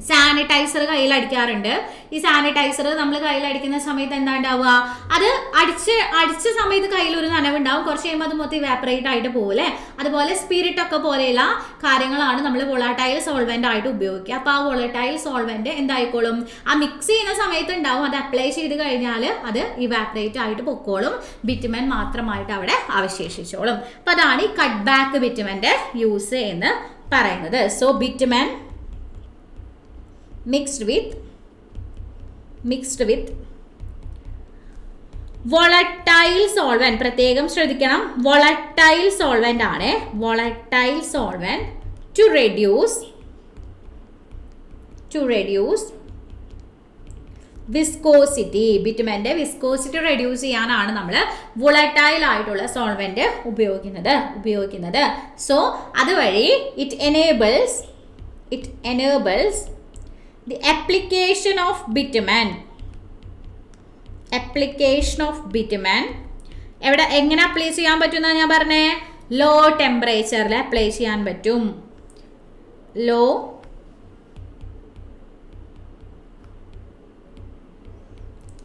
സാനിറ്റൈസർ കയ്യിൽ അടിക്കാറുണ്ട്. ഈ സാനിറ്റൈസർ നമ്മൾ കയ്യിൽ അടിക്കുന്ന സമയത്ത് എന്താ ഉണ്ടാവുക? അത് അടിച്ച സമയത്ത് കയ്യിൽ ഒരു നനവുണ്ടാവും, കുറച്ച് കഴിയുമ്പോൾ അത് മൊത്തം ഇവാപ്പറേറ്റ് ആയിട്ട് പോലെ. അതുപോലെ സ്പിരിറ്റ് ഒക്കെ പോലെയുള്ള കാര്യങ്ങളാണ് നമ്മൾ വോളറ്റൈൽ സോൾവെന്റ് ആയിട്ട് ഉപയോഗിക്കുക. അപ്പോൾ ആ വോളറ്റൈൽ സോൾവെന്റ് എന്തായിക്കോളും? ആ മിക്സ് ചെയ്യുന്ന സമയത്ത് ഉണ്ടാവും, അത് അപ്ലൈ ചെയ്ത് കഴിഞ്ഞാൽ അത് ഇവാപ്പറേറ്റ് ആയിട്ട് പൊക്കോളും, ബിറ്റുമൻ മാത്രമായിട്ട് അവിടെ അവശേഷിച്ചോളും. അപ്പോൾ അതാണ് ഈ കട്ട് ബാക്ക് ബിറ്റുമന്റെ യൂസ് എന്ന് പറയുന്നത്. So ബിറ്റുമൻ mixed with volatile solvent. പ്രത്യേകം ശ്രദ്ധിക്കണം, volatile solvent ആണ്. volatile solvent to reduce viscosity. ബിറ്റുമന്റെ വിസ്കോസിറ്റി റെഡ്യൂസ് ചെയ്യാനാണ് നമ്മൾ വോളറ്റൈൽ ആയിട്ടുള്ള സോൾവെന്റ് ഉപയോഗിക്കുന്നത്. സോ അതുവഴി it enables the application of bitumen എവിടെ എങ്ങനെ അപ്ലൈ ചെയ്യാൻ പറ്റുന്ന ഞാൻ പറഞ്ഞേ? ലോ ടെമ്പറേച്ചറിൽ അപ്ലൈ ചെയ്യാൻ പറ്റും. Low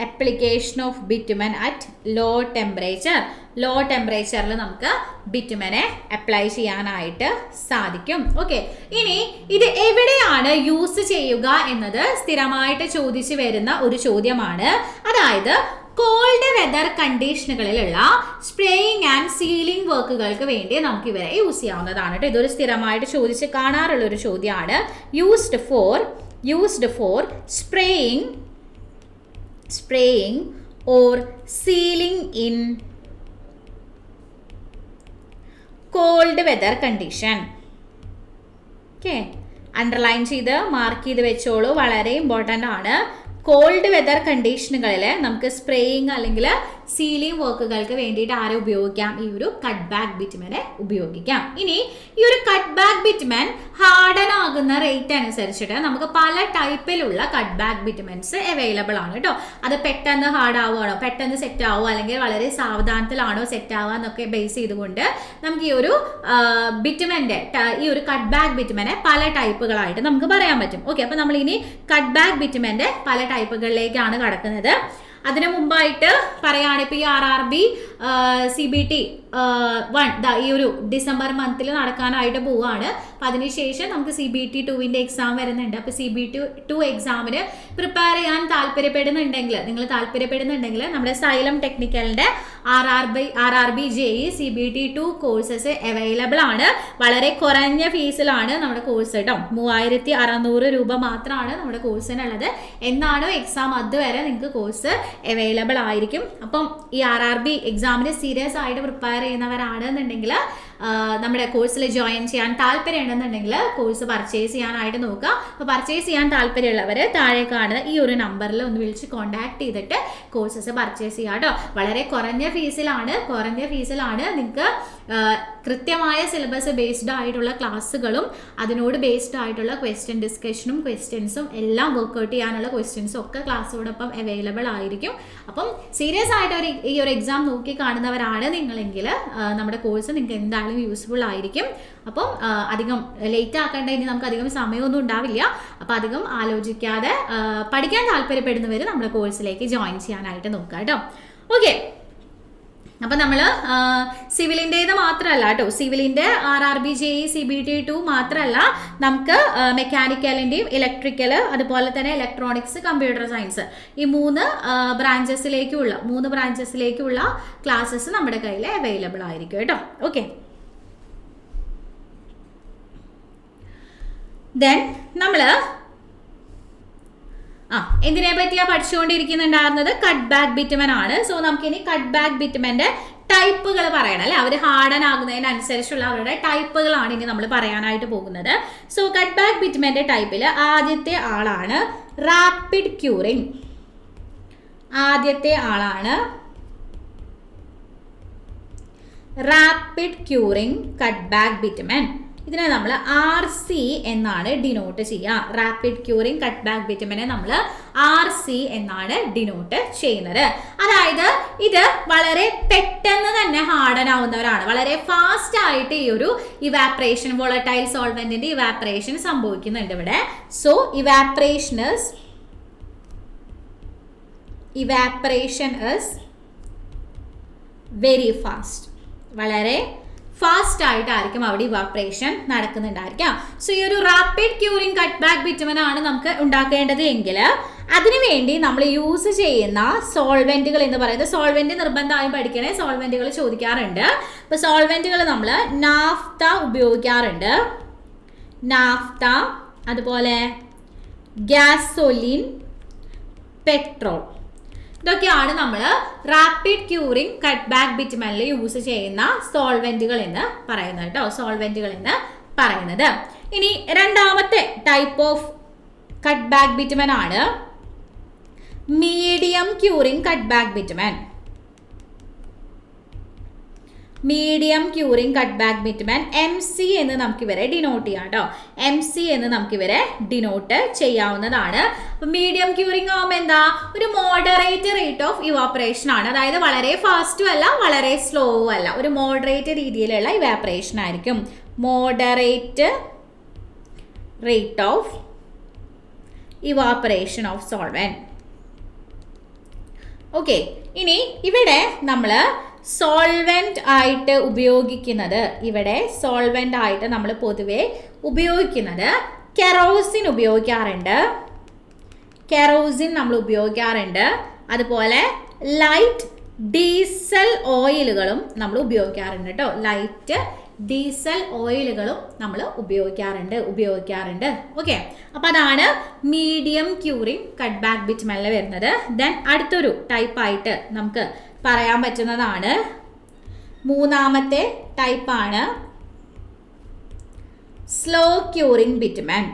application of bitumen at low temperature. Low ടെമ്പറേച്ചറിൽ നമുക്ക് ബിറ്റുമനെ അപ്ലൈ ചെയ്യാനായിട്ട് സാധിക്കും. ഓക്കെ, ഇനി ഇത് എവിടെയാണ് യൂസ് ചെയ്യുക എന്നത് സ്ഥിരമായിട്ട് ചോദിച്ചു വരുന്ന ഒരു ചോദ്യമാണ്. അതായത് കോൾഡ് വെതർ കണ്ടീഷനുകളിലുള്ള സ്പ്രേയിങ് ആൻഡ് സീലിംഗ് വർക്കുകൾക്ക് വേണ്ടി നമുക്ക് ഇവരെ യൂസ് ചെയ്യാവുന്നതാണ് കേട്ടോ. ഇതൊരു സ്ഥിരമായിട്ട് ചോദിച്ച് കാണാറുള്ള ഒരു ചോദ്യമാണ്. Used for spraying or sealing in cold weather condition. Okay, underline ചെയ്ത് മാർക്ക് ചെയ്ത് വെച്ചോളൂ, വളരെ ഇമ്പോർട്ടൻ്റ് ആണ്. കോൾഡ് വെതർ കണ്ടീഷനുകളിൽ നമുക്ക് സ്പ്രേയിങ് അല്ലെങ്കിൽ സീലിംഗ് വർക്കുകൾക്ക് വേണ്ടിയിട്ട് ആരെ ഉപയോഗിക്കാം? ഈ ഒരു കട്ട് ബാക്ക് ബിറ്റുമനെ ഉപയോഗിക്കാം. ഇനി ഈ ഒരു കട്ട് ബാക്ക് ബിറ്റുമൻ ഹാർഡൻ ആകുന്ന റേറ്റ് അനുസരിച്ചിട്ട് നമുക്ക് പല ടൈപ്പിലുള്ള കട്ട് ബാക്ക് ബിറ്റുമൻസ് അവൈലബിൾ ആണ് കേട്ടോ. അത് പെട്ടെന്ന് ഹാർഡ് ആവുകയാണോ, പെട്ടെന്ന് സെറ്റ് ആവുക, അല്ലെങ്കിൽ വളരെ സാവധാനത്തിലാണോ സെറ്റ് ആവുക എന്നൊക്കെ ബേസ് ചെയ്തുകൊണ്ട് നമുക്ക് ഈ ഒരു ബിറ്റുമൻ്റെ ഈ ഒരു കട്ട് ബാക്ക് ബിറ്റുമനെ പല ടൈപ്പുകളായിട്ട് നമുക്ക് പറയാൻ പറ്റും. ഓക്കെ, അപ്പോൾ നമ്മൾ ഇനി കട്ട് ബാക്ക് ബിറ്റുമൻ്റെ പല ടൈപ്പുകളിലേക്കാണ് കടക്കുന്നത്. അതിനു മുമ്പായിട്ട് പറയുകയാണ്, ഇപ്പോൾ ഈ RRB CBT 1 ഈ ഒരു ഡിസംബർ മന്തിൽ നടക്കാനായിട്ട് പോവുകയാണ്. അപ്പം അതിനുശേഷം നമുക്ക് CBT 2 എക്സാം വരുന്നുണ്ട്. അപ്പോൾ CBT 2 എക്സാമിന് പ്രിപ്പയർ ചെയ്യാൻ താല്പര്യപ്പെടുന്നുണ്ടെങ്കിൽ നമ്മുടെ സൈലം ടെക്നിക്കലിൻ്റെ RRB JEE CBT 2 courses available ആണ്. വളരെ കുറഞ്ഞ ഫീസിലാണ് നമ്മുടെ കോഴ്സ് കേട്ടോ. 3600 രൂപ മാത്രമാണ് നമ്മുടെ കോഴ്സിനുള്ളത്. എന്നാണോ എക്സാം അതുവരെ നിങ്ങൾക്ക് കോഴ്സ് അവൈലബിൾ ആയിരിക്കും. അപ്പം ഈ RRB എക്സാമിന് സീരിയസ് ആയിട്ട് പ്രിപ്പയർ ചെയ്യുന്നവരാണെന്നുണ്ടെങ്കിൽ നമ്മുടെ കോഴ്സിൽ ജോയിൻ ചെയ്യാൻ താല്പര്യമുണ്ടെന്നുണ്ടെങ്കിൽ കോഴ്സ് പർച്ചേസ് ചെയ്യാനായിട്ട് നോക്കുക. അപ്പോൾ പർച്ചേസ് ചെയ്യാൻ താല്പര്യമുള്ളവർ താഴെ കാണുന്ന ഈ ഒരു നമ്പറിൽ ഒന്ന് വിളിച്ച് കോൺടാക്ട് ചെയ്തിട്ട് കോഴ്സസ് പർച്ചേസ് ചെയ്യുക കേട്ടോ. വളരെ കുറഞ്ഞ ഫീസിലാണ് നിങ്ങൾക്ക് കൃത്യമായ സിലബസ് ബേസ്ഡ് ആയിട്ടുള്ള ക്ലാസ്സുകളും അതിനോട് ബേസ്ഡ് ആയിട്ടുള്ള ക്വസ്റ്റ്യൻ ഡിസ്കഷനും ക്വസ്റ്റ്യൻസും എല്ലാം വർക്ക്ഔട്ട് ചെയ്യാനുള്ള ക്വസ്റ്റ്യൻസും ഒക്കെ ക്ലാസ്സോടൊപ്പം അവൈലബിൾ ആയിരിക്കും. അപ്പം സീരിയസ് ആയിട്ട് ഈ ഒരു എക്സാം നോക്കി കാണുന്നവരാണ് നിങ്ങളെങ്കിൽ നമ്മുടെ കോഴ്സ് നിങ്ങൾക്ക് എന്തായാലും യൂസ്ഫുൾ ആയിരിക്കും. അപ്പം അധികം ലേറ്റ് ആക്കേണ്ട, ഇനി നമുക്ക് അധികം സമയമൊന്നും ഉണ്ടാവില്ല. അപ്പം അധികം ആലോചിക്കാതെ പഠിക്കാൻ താല്പര്യപ്പെടുന്നവർ നമ്മുടെ കോഴ്സിലേക്ക് ജോയിൻ ചെയ്യാനായിട്ട് നോക്കുക കേട്ടോ. ഓക്കെ, അപ്പം നമ്മൾ സിവിലിൻ്റേത് മാത്രമല്ല കേട്ടോ, സിവിലിൻ്റെ RRB JEE CBT 2 മാത്രമല്ല, നമുക്ക് മെക്കാനിക്കലിൻ്റെയും ഇലക്ട്രിക്കൽ അതുപോലെ തന്നെ ഇലക്ട്രോണിക്സ് കമ്പ്യൂട്ടർ സയൻസ് ഈ മൂന്ന് ബ്രാഞ്ചസിലേക്കുള്ള ക്ലാസ്സസ് നമ്മുടെ കയ്യിൽ അവൈലബിൾ ആയിരിക്കും കേട്ടോ. ഓക്കെ, ദെൻ നമ്മൾ എന്തിനെ പറ്റിയാ പഠിച്ചുകൊണ്ടിരിക്കുന്നുണ്ടായിരുന്നത്? കട്ട് ബാക്ക് ബിറ്റുമൻ ആണ്. സോ നമുക്കിനി കട്ട് ബാക്ക് ബിറ്റുമന്റെ ടൈപ്പുകൾ പറയണം അല്ലെ. അവർ ഹാർഡൻ ആകുന്നതിനനുസരിച്ചുള്ള അവരുടെ ടൈപ്പുകളാണ് ഇനി നമ്മൾ പറയാനായിട്ട് പോകുന്നത്. സോ കട്ട് ബാക്ക് ബിറ്റുമന്റെ ടൈപ്പിൽ ആദ്യത്തെ ആളാണ് rapid curing. Rapid curing cut back ബിറ്റുമൻ. ഇതിനെ നമ്മൾ RC എന്നാണ് ഡിനോട്ട് ചെയ്യുക. റാപ്പിഡ് ക്യൂറിംഗ് കട്ട് ബാക്ക് ബിറ്റുമനെ നമ്മൾ RC എന്നാണ് ഡിനോട്ട് ചെയ്യുന്നത്. അതായത് ഇത് വളരെ പെട്ടെന്ന് തന്നെ ഹാർഡൻ ആവുന്നവരാണ്. വളരെ ഫാസ്റ്റ് ആയിട്ട് ഈ ഒരു ഇവാപ്രേഷൻ, വോളറ്റൈൽ സോൾവെന്റിന്റെ ഇവാപ്രേഷൻ സംഭവിക്കുന്നുണ്ട് ഇവിടെ. So evaporation is very fast. വളരെ ഫാസ്റ്റ് ആയിട്ടായിരിക്കും അവിടെ ഇവാപ്രേഷൻ നടക്കുന്നുണ്ടായിരിക്കാം. സോ ഈ ഒരു rapid curing cut back bitumen ആണ് നമുക്ക് ഉണ്ടാക്കേണ്ടത് എങ്കിൽ അതിനുവേണ്ടി നമ്മൾ യൂസ് ചെയ്യുന്ന സോൾവെന്റുകൾ എന്ന് പറയുന്നത്, സോൾവെന്റ് നിർബന്ധമായും പഠിക്കണേ, സോൾവെന്റുകൾ ചോദിക്കാറുണ്ട്. അപ്പോൾ സോൾവെന്റുകൾ നമ്മൾ നാഫ്ത ഉപയോഗിക്കാറുണ്ട്. നാഫ്ത, അതുപോലെ ഗ്യാസോലിൻ, പെട്രോൾ. ഇതൊക്കെയാണ് നമ്മൾ റാപ്പിഡ് ക്യൂറിംഗ് കട്ട് ബാക്ക് ബിറ്റുമനിൽ യൂസ് ചെയ്യുന്ന സോൾവെന്റുകൾ എന്ന് പറയുന്നത് കേട്ടോ. ഇനി രണ്ടാമത്തെ type of cut back bitumen ആണ് medium curing cut back bitumen. Medium curing cut back bitumen MC എന്ന് നമുക്ക് ഇവരെ ഡിനോട്ട് ചെയ്യാം കേട്ടോ. MC എന്ന് നമുക്ക് ഇവരെ ഡിനോട്ട് ചെയ്യാവുന്നതാണ്. അപ്പം മീഡിയം ക്യൂറിംഗ് ആവുമ്പോൾ എന്താ, ഒരു മോഡറേറ്റ് റേറ്റ് ഓഫ് ഇവാപ്പറേഷൻ ആണ്. അതായത് വളരെ ഫാസ്റ്റും അല്ല വളരെ സ്ലോവും അല്ല, ഒരു മോഡറേറ്റ് രീതിയിലുള്ള ഇവാപ്പറേഷൻ ആയിരിക്കും. Moderate rate of evaporation of solvent. Okay, ഇനി ഇവിടെ നമ്മൾ സോൾവെന്റ് ആയിട്ട് ഉപയോഗിക്കുന്നത്, ഇവിടെ സോൾവെന്റ് ആയിട്ട് നമ്മൾ പൊതുവെ ഉപയോഗിക്കുന്നത് കെറോസിൻ ഉപയോഗിക്കാറുണ്ട്. കെറോസിൻ നമ്മൾ ഉപയോഗിക്കാറുണ്ട്. അതുപോലെ ലൈറ്റ് ഡീസൽ ഓയിലുകളും നമ്മൾ ഉപയോഗിക്കാറുണ്ട് കേട്ടോ. ലൈറ്റ് ഡീസൽ ഓയിലുകളും നമ്മൾ ഉപയോഗിക്കാറുണ്ട്. ഓക്കെ, അപ്പം അതാണ് മീഡിയം ക്യൂറിങ് കട്ട് ബാക്ക് ബിറ്റ്മനിൽ വരുന്നത്. ദെൻ അടുത്തൊരു ടൈപ്പായിട്ട് നമുക്ക് പറയാൻ പറ്റുന്നതാണ്, മൂന്നാമത്തെ ടൈപ്പാണ് സ്ലോ ക്യൂറിങ് ബിറ്റ്മൻ.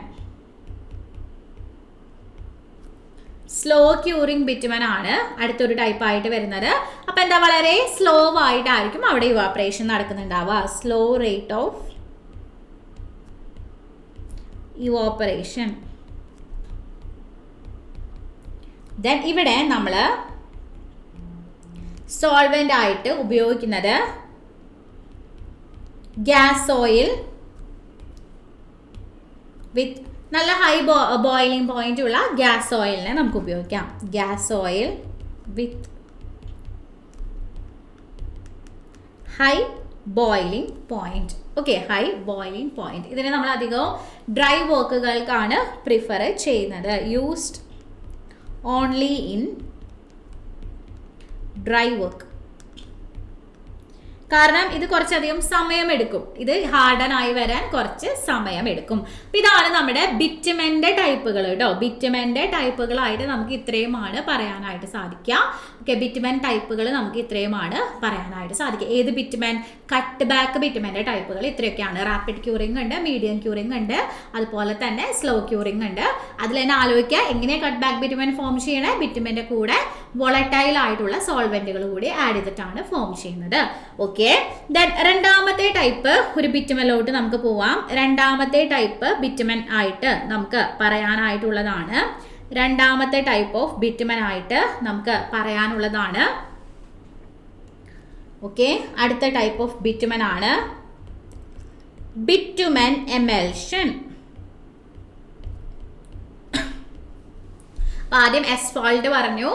സ്ലോ ക്യൂറിങ് ബിറ്റ്മൻ ആണ് അടുത്തൊരു ടൈപ്പായിട്ട് വരുന്നത്. അപ്പം എന്താ, വളരെ സ്ലോ ആയിട്ടായിരിക്കും അവിടെ ഇവാപറേഷൻ നടക്കുന്നുണ്ടാവുക. Slow rate of evaporation. Then ഇവിടെ നമ്മൾ സോൾവെന്റ് ആയിട്ട് ഉപയോഗിക്കുന്നത് ഗ്യാസ് ഓയിൽ വിത്ത് നല്ല ഹൈ ബോയിലിംഗ് പോയിന്റ് ഉള്ള ഗ്യാസ് ഓയിലിനെ നമുക്ക് ഉപയോഗിക്കാം. Gas oil with high boiling point. Okay, high boiling point. ഇതിനെ നമ്മൾ അധികവും ഡ്രൈ വർക്കുകൾക്കാണ് പ്രിഫർ ചെയ്യുന്നത്. Used only in dry work. കാരണം ഇത് കുറച്ചധികം സമയമെടുക്കും. ഇത് ഹാർഡൻ ആയി വരാൻ കുറച്ച് സമയമെടുക്കും. ഇതാണ് നമ്മുടെ ബിറ്റ്മന്റെ ടൈപ്പുകൾ കേട്ടോ. ബിറ്റ്മന്റെ ടൈപ്പുകളായിട്ട് നമുക്ക് ഇത്രയുമാണ് പറയാനായിട്ട് സാധിക്കുക. ഓക്കെ, ബിറ്റ്മൻ ടൈപ്പുകൾ നമുക്ക് ഇത്രയുമാണ് പറയാനായിട്ട് സാധിക്കുക. ഏത് ബിറ്റ്മൻ? കട്ട് ബാക്ക് ബിറ്റ്മന്റെ ടൈപ്പുകൾ ഇത്രയൊക്കെയാണ്. റാപ്പിഡ് ക്യൂറിംഗ് ഉണ്ട്, മീഡിയം ക്യൂറിംഗ് ഉണ്ട്, അതുപോലെ തന്നെ സ്ലോ ക്യൂറിംഗ് ഉണ്ട്. അതിൽ തന്നെ ആലോചിക്കുക എങ്ങനെയാണ് കട്ട് ബാക്ക് ബിറ്റ്മൻ ഫോം ചെയ്യണേ. ബിറ്റ്മന്റെ കൂടെ വോളറ്റൈൽ ആയിട്ടുള്ള സോൾവെന്റുകൾ കൂടി ആഡ് ചെയ്തിട്ടാണ് ഫോം ചെയ്യുന്നത്. ഓക്കെ, ദെൻ രണ്ടാമത്തെ ടൈപ്പ് ഒരു ബിറ്റ്മനിലോട്ട് നമുക്ക് പോവാം. രണ്ടാമത്തെ ടൈപ്പ് ബിറ്റ്മൻ ആയിട്ട് നമുക്ക് പറയാനായിട്ടുള്ളതാണ്. രണ്ടാമത്തെ ടൈപ്പ് ഓഫ് ബിറ്റ്മൻ ആയിട്ട് നമുക്ക് പറയാനുള്ളതാണ്. ഓക്കെ, അടുത്ത ടൈപ്പ് ഓഫ് ബിറ്റ്മൻ ആണ് ബിറ്റുമൻ എമൽഷൻ. ആദ്യം എസ്ഫാൾട്ട് പറഞ്ഞു,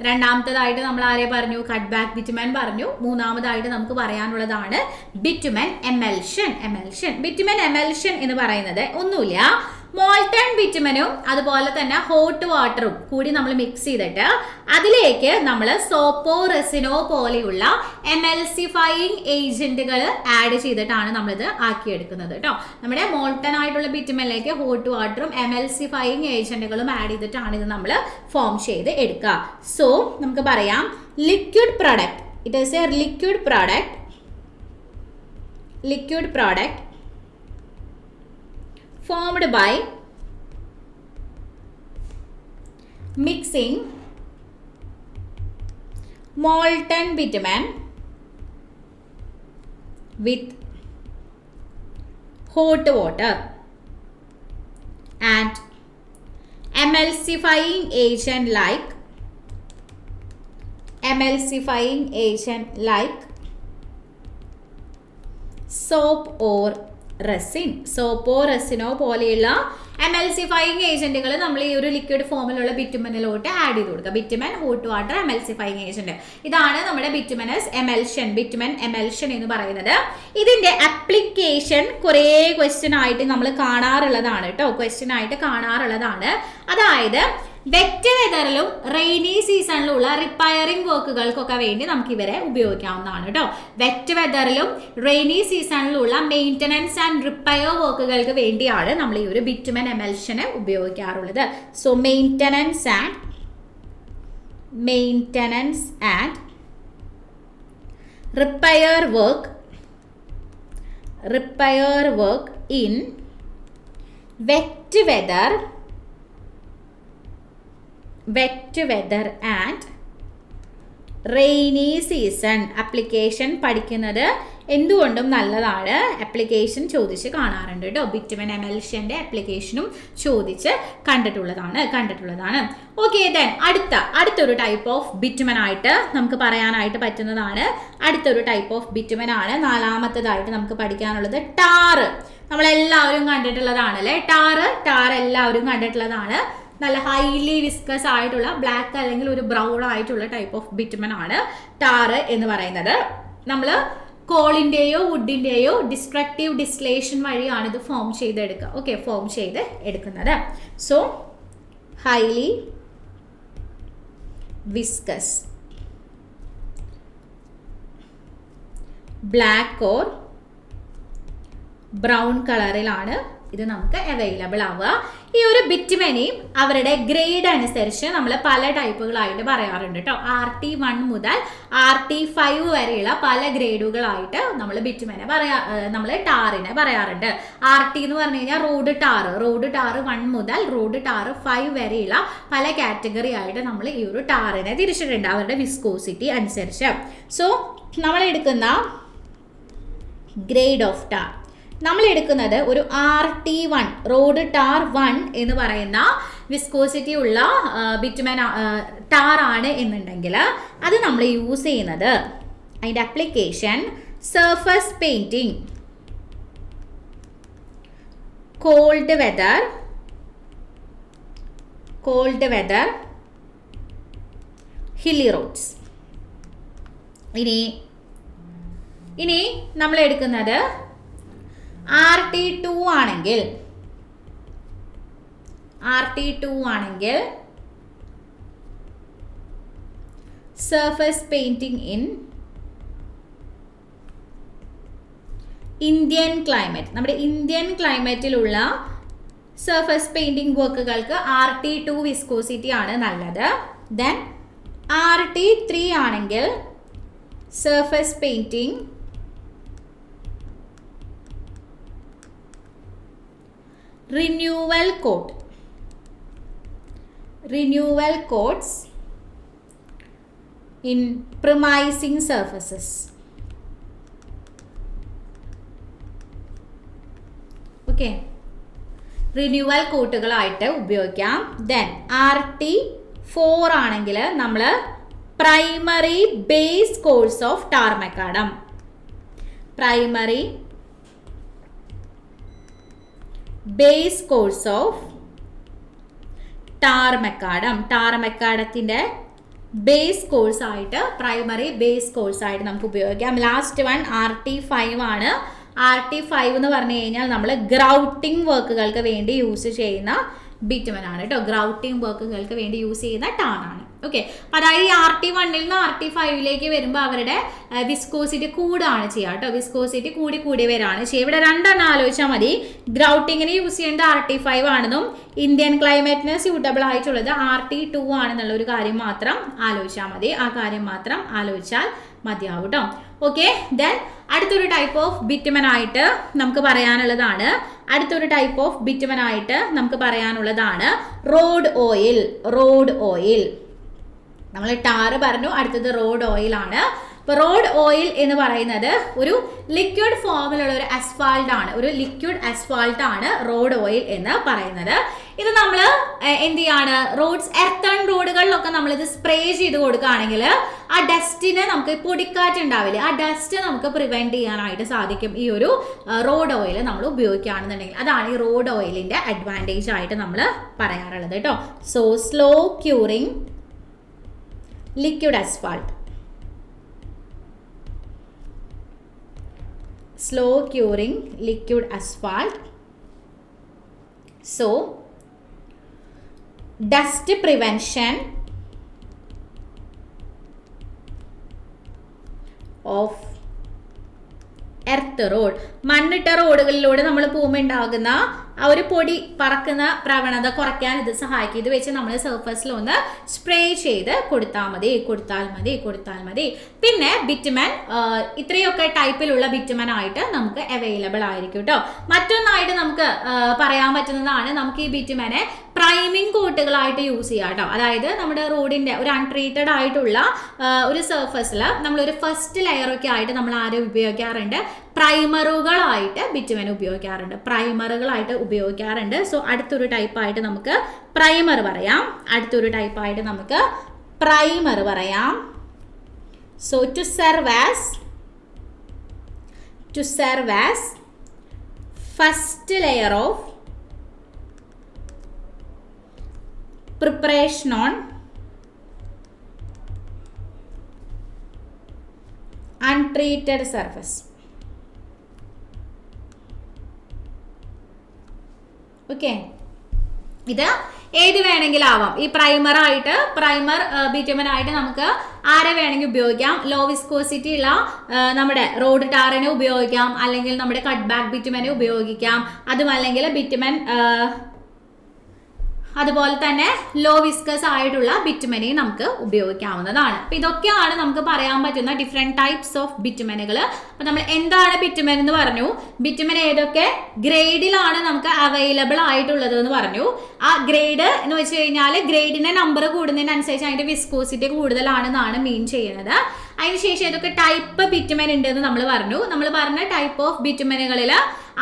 രണ്ടാമത്തേതായിട്ട് നമ്മൾ ആരെ പറഞ്ഞു? കട്ട് ബാക്ക് ബിറ്റുമൻ പറഞ്ഞു. മൂന്നാമതായിട്ട് നമുക്ക് പറയാനുള്ളതാണ് ബിറ്റുമൻ എമൽഷൻ. ബിറ്റുമൻ എമൽഷൻ എന്ന് പറയുന്നത് ഒന്നുമില്ല, മോൾട്ടൺ ബിറ്റുമനും അതുപോലെ തന്നെ ഹോട്ട് വാട്ടറും കൂടി നമ്മൾ മിക്സ് ചെയ്തിട്ട് അതിലേക്ക് നമ്മൾ സോപ്പോ റെസിനോ പോലെയുള്ള എമൽസിഫയിങ് ഏജന്റുകൾ ആഡ് ചെയ്തിട്ടാണ് നമ്മളിത് ആക്കിയെടുക്കുന്നത് കേട്ടോ. നമ്മുടെ മോൾട്ടൺ ആയിട്ടുള്ള ബിറ്റുമനിലേക്ക് ഹോട്ട് വാട്ടറും എമൽസിഫയിങ് ഏജന്റുകളും ആഡ് ചെയ്തിട്ടാണ് ഇത് നമ്മൾ ഫോം ചെയ്ത് എടുക്കുക. സോ നമുക്ക് പറയാം liquid product. It is A liquid product formed by mixing molten bitumen with hot water and emulsifying agent like soap or resin. സോപ്പോ റെസിനോ പോലെയുള്ള എമൽസിഫയിങ് ഏജന്റുകൾ നമ്മൾ ഈ ഒരു ലിക്വിഡ് ഫോമിലുള്ള ബിറ്റുമനിലോട്ട് ആഡ് ചെയ്ത് കൊടുക്കുക. Bitumen, hot water, emulsifying agent. ഇതാണ് നമ്മുടെ ബിറ്റുമൻ എമൽഷൻ എന്ന് പറയുന്നത്. ഇതിന്റെ അപ്ലിക്കേഷൻ കുറേ ക്വസ്റ്റ്യൻ ആയിട്ട് നമ്മൾ കാണാറുള്ളതാണ് കേട്ടോ. അതായത് വെറ്റ് വെതറിലും റെയിനി സീസണിലുള്ള റിപ്പയറിംഗ് വർക്കുകൾക്കൊക്കെ വേണ്ടി നമുക്ക് ഇവരെ ഉപയോഗിക്കാവുന്നതാണ് കേട്ടോ. വെറ്റ് വെതറിലും റെയിനി സീസണിലുള്ള മെയിൻ്റനൻസ് ആൻഡ് റിപ്പയർ വർക്കുകൾക്ക് വേണ്ടിയാണ് നമ്മൾ ഈ ഒരു ബിറ്റുമൻ എമൽഷനെ ഉപയോഗിക്കാറുള്ളത്. So maintenance and repair work in wet weather and rainy season. Application പഠിക്കുന്നത് എന്തുകൊണ്ടും നല്ലതാണ്. അപ്ലിക്കേഷൻ ചോദിച്ച് കാണാറുണ്ട് കേട്ടോ. ബിറ്റുമൻ എമൽഷന്റെ അപ്ലിക്കേഷനും ചോദിച്ച് കണ്ടിട്ടുള്ളതാണ്. ഓക്കെ, ദെൻ അടുത്തൊരു ടൈപ്പ് ഓഫ് ബിറ്റുമൻ ആയിട്ട് നമുക്ക് പറയാനായിട്ട് പറ്റുന്നതാണ്. അടുത്തൊരു ടൈപ്പ് ഓഫ് ബിറ്റുമൻ ആണ് നാലാമത്തേതായിട്ട് നമുക്ക് പഠിക്കാനുള്ളത് ടാർ. നമ്മളെല്ലാവരും കണ്ടിട്ടുള്ളതാണ് അല്ലേ. ടാർ എല്ലാവരും കണ്ടിട്ടുള്ളതാണ്. നല്ല ഹൈലി വിസ്കസ് ആയിട്ടുള്ള ബ്ലാക്ക് അല്ലെങ്കിൽ ഒരു ബ്രൗൺ ആയിട്ടുള്ള ടൈപ്പ് ഓഫ് ബിറ്റുമൻ ആണ് ടാർ എന്ന് പറയുന്നത്. നമ്മൾ കോളിൻ്റെയോ വുഡിൻ്റെയോ ഡിസ്ട്രക്റ്റീവ് ഡിസ്ലേഷൻ വഴിയാണ് ഇത് ഫോം ചെയ്തെടുക്കുക. ഓക്കെ, ഫോം ചെയ്ത് എടുക്കുന്നത്. So highly viscous black or brown കളറിലാണ് ഇത് നമുക്ക് അവൈലബിൾ ആവുക. ഈ ഒരു ബിറ്റുമെനെയും അവരുടെ ഗ്രേഡ് അനുസരിച്ച് നമ്മൾ പല ടൈപ്പുകളായിട്ട് പറയാറുണ്ട് കേട്ടോ. RT1 മുതൽ RT5 വരെയുള്ള പല ഗ്രേഡുകളായിട്ട് നമ്മൾ ബിറ്റുമെനെ നമ്മൾ ടാറിനെ പറയാറുണ്ട്. RT എന്ന് പറഞ്ഞു കഴിഞ്ഞാൽ റോഡ് ടാർ 1 മുതൽ റോഡ് ടാർ 5 വരെയുള്ള പല കാറ്റഗറി ആയിട്ട് നമ്മൾ ഈ ഒരു ടാറിനെ തിരിച്ചിട്ടുണ്ട് അവരുടെ വിസ്കോസിറ്റി അനുസരിച്ച്. സോ നമ്മൾ എടുക്കുന്ന ഗ്രേഡ് ഓഫ് ടാർ, നമ്മൾ എടുക്കുന്നത് ഒരു RT1 റോഡ് ടാർ 1 എന്ന് പറയുന്ന വിസ്കോസിറ്റി ഉള്ള ബിറ്റുമൻ ടാർ ആണ് എന്നുണ്ടെങ്കിൽ അത് നമ്മൾ യൂസ് ചെയ്യുന്നത് അതിൻ്റെ application surface painting, cold weather hilly roads. ഇനി നമ്മൾ എടുക്കുന്നത് RT2 ആണെങ്കിൽ surface painting in Indian climate, നമ്മുടെ ഇന്ത്യൻ ക്ലൈമറ്റിലുള്ള സർഫസ് പെയിന്റിംഗ് വർക്കുകൾക്ക് RT2 വിസ്കോസിറ്റി ആണ് നല്ലത്. ദെൻ RT3 ആണെങ്കിൽ surface painting renewal coats in premising surfaces. ഓക്കെ, റിന്യൂവൽ കോട്ടുകളായിട്ട് ഉപയോഗിക്കാം. ദെൻ RT4 ആണെങ്കിൽ നമ്മൾ primary base course of tar macadam, base course of tar മെക്കാഡത്തിൻ്റെ ബേസ് കോഴ്സ് ആയിട്ട്, പ്രൈമറി ബേസ് കോഴ്സ് ആയിട്ട് നമുക്ക് ഉപയോഗിക്കാം. ലാസ്റ്റ് വൺ RT5 ആണ്. RT5 എന്ന് പറഞ്ഞു കഴിഞ്ഞാൽ നമ്മൾ ഗ്രൗട്ടിംഗ് വർക്കുകൾക്ക് വേണ്ടി യൂസ് ചെയ്യുന്ന ബിറ്റുമൻ ആണ് കേട്ടോ. ഗ്രൗട്ടിംഗ് വർക്കുകൾക്ക് വേണ്ടി യൂസ് ചെയ്യുന്ന ടാർ ആണ്. ഓക്കെ, അതായത് ഈ RT1 നിന്ന് RT5 വരുമ്പോൾ അവരുടെ വിസ്കോസിറ്റി കൂടുകയാണ് ചെയ്യുക കേട്ടോ. വിസ്കോസിറ്റി കൂടി വരാണ് ചെയ്യുക. ഇവിടെ രണ്ടെണ്ണം ആലോചിച്ചാൽ മതി. ഗ്രൗട്ടിങ്ങിന് യൂസ് ചെയ്യേണ്ടത് RT5 ആണെന്നും ഇന്ത്യൻ ക്ലൈമറ്റിന് സ്യൂട്ടബിൾ ആയിട്ടുള്ളത് RT2 ആണെന്നുള്ള ഒരു കാര്യം മാത്രം ആലോചിച്ചാൽ മതി. ആ കാര്യം മാത്രം ആലോചിച്ചാൽ മതിയാവും കേട്ടോ. ഓക്കെ, ദെൻ അടുത്തൊരു ടൈപ്പ് ഓഫ് ബിറ്റുമൻ ആയിട്ട് നമുക്ക് പറയാനുള്ളതാണ് റോഡ് ഓയിൽ. നമ്മൾ ടാറ് പറഞ്ഞു, അടുത്തത് റോഡ് ഓയിൽ ആണ്. അപ്പോൾ റോഡ് ഓയിൽ എന്ന് പറയുന്നത് ഒരു ലിക്വിഡ് ഫോമിലുള്ള ഒരു ലിക്വിഡ് അസ്ഫാൾട്ട് ആണ് റോഡ് ഓയിൽ എന്ന് പറയുന്നത്. ഇത് നമ്മൾ എന്ത് ചെയ്യാണ്, എർത്തൺ റോഡുകളിലൊക്കെ നമ്മളിത് സ്പ്രേ ചെയ്ത് കൊടുക്കുകയാണെങ്കിൽ ആ ഡസ്റ്റിന് നമുക്ക് പൊടിക്കാറ്റ് ഉണ്ടാവില്ലേ, ആ ഡസ്റ്റ് നമുക്ക് പ്രിവെന്റ് ചെയ്യാനായിട്ട് സാധിക്കും ഈ ഒരു റോഡ് ഓയിൽ നമ്മൾ ഉപയോഗിക്കുകയാണെന്നുണ്ടെങ്കിൽ. അതാണ് ഈ റോഡ് ഓയിലിന്റെ അഡ്വാൻറ്റേജ് ആയിട്ട് നമ്മൾ പറയാറുള്ളത് കേട്ടോ. So slow curing liquid asphalt, slow curing liquid asphalt. So dust prevention of earth road, മണ്ണിട്ട റോഡുകളിലൂടെ നമ്മൾ പോകുമ്പോൾ ഉണ്ടാകുന്ന ആ ഒരു പൊടി പറക്കുന്ന പ്രവണത കുറയ്ക്കാൻ ഇത് സഹായിക്കും. ഇത് വെച്ച് നമ്മൾ സർഫസിൽ ഒന്ന് സ്പ്രേ ചെയ്ത് കൊടുത്താൽ മതി. പിന്നെ ബിറ്റുമൻ ഇത്രയൊക്കെ ടൈപ്പിലുള്ള ബിറ്റുമൻ ആയിട്ട് നമുക്ക് അവൈലബിൾ ആയിരിക്കും കേട്ടോ. മറ്റൊന്നായിട്ട് നമുക്ക് പറയാൻ പറ്റുന്നതാണ്, നമുക്ക് ഈ ബിറ്റുമനെ പ്രൈമിംഗ് കോട്ടുകളായിട്ട് യൂസ് ചെയ്യാം കേട്ടോ. അതായത് നമ്മുടെ റോഡിന്റെ ഒരു അൺട്രീറ്റഡ് ആയിട്ടുള്ള ഒരു സർഫസിൽ നമ്മളൊരു ഫസ്റ്റ് ലെയറൊക്കെ ആയിട്ട് നമ്മൾ ആരും ഉപയോഗിക്കാറുണ്ട്, പ്രൈമറുകളായിട്ട് ബിറ്റുമൻ ഉപയോഗിക്കാറുണ്ട്. സോ അടുത്തൊരു ടൈപ്പായിട്ട് നമുക്ക് പ്രൈമർ പറയാം. So to serve as first layer of preparation on untreated surface. Okay, ഇത് ഏത് വേണമെങ്കിലും ആവാം. ഈ പ്രൈമർ ബിറ്റുമൻ ആയിട്ട് നമുക്ക് ആരെ വേണമെങ്കിൽ ഉപയോഗിക്കാം. ലോ വിസ്കോസിറ്റി ഉള്ള നമ്മുടെ റോഡ് ടാറിനെ ഉപയോഗിക്കാം, അല്ലെങ്കിൽ നമ്മുടെ കട്ട് ബാക്ക് ബിറ്റുമനെ ഉപയോഗിക്കാം. അതുമല്ലെങ്കിൽ ബിറ്റുമൻ അതുപോലെ തന്നെ ലോ വിസ്കസ് ആയിട്ടുള്ള ബിറ്റുമനെയും നമുക്ക് ഉപയോഗിക്കാവുന്നതാണ്. അപ്പോൾ ഇതൊക്കെയാണ് നമുക്ക് പറയാൻ പറ്റുന്ന ഡിഫറെൻറ്റ് ടൈപ്സ് ഓഫ് ബിറ്റുമനുകൾ. അപ്പോൾ നമ്മൾ എന്താണ് ബിറ്റുമൻ എന്ന് പറഞ്ഞു, ബിറ്റുമൻ ഏതൊക്കെ ഗ്രേഡിലാണ് നമുക്ക് അവൈലബിൾ ആയിട്ടുള്ളത് എന്ന് പറഞ്ഞു. ആ ഗ്രേഡ് എന്ന് വെച്ച് കഴിഞ്ഞാൽ ഗ്രേഡിന്റെ നമ്പർ കൂടുന്നതിനനുസരിച്ച് അതിന്റെ വിസ്കോസിറ്റി കൂടുതലാണെന്നാണ് മീൻ ചെയ്യുന്നത്. അതിനുശേഷം ഏതൊക്കെ ടൈപ്പ് ബിറ്റുമൻ ഉണ്ട് എന്ന് നമ്മൾ പറഞ്ഞു. നമ്മൾ പറഞ്ഞ ടൈപ്പ് ഓഫ് ബിറ്റുമനുകളിൽ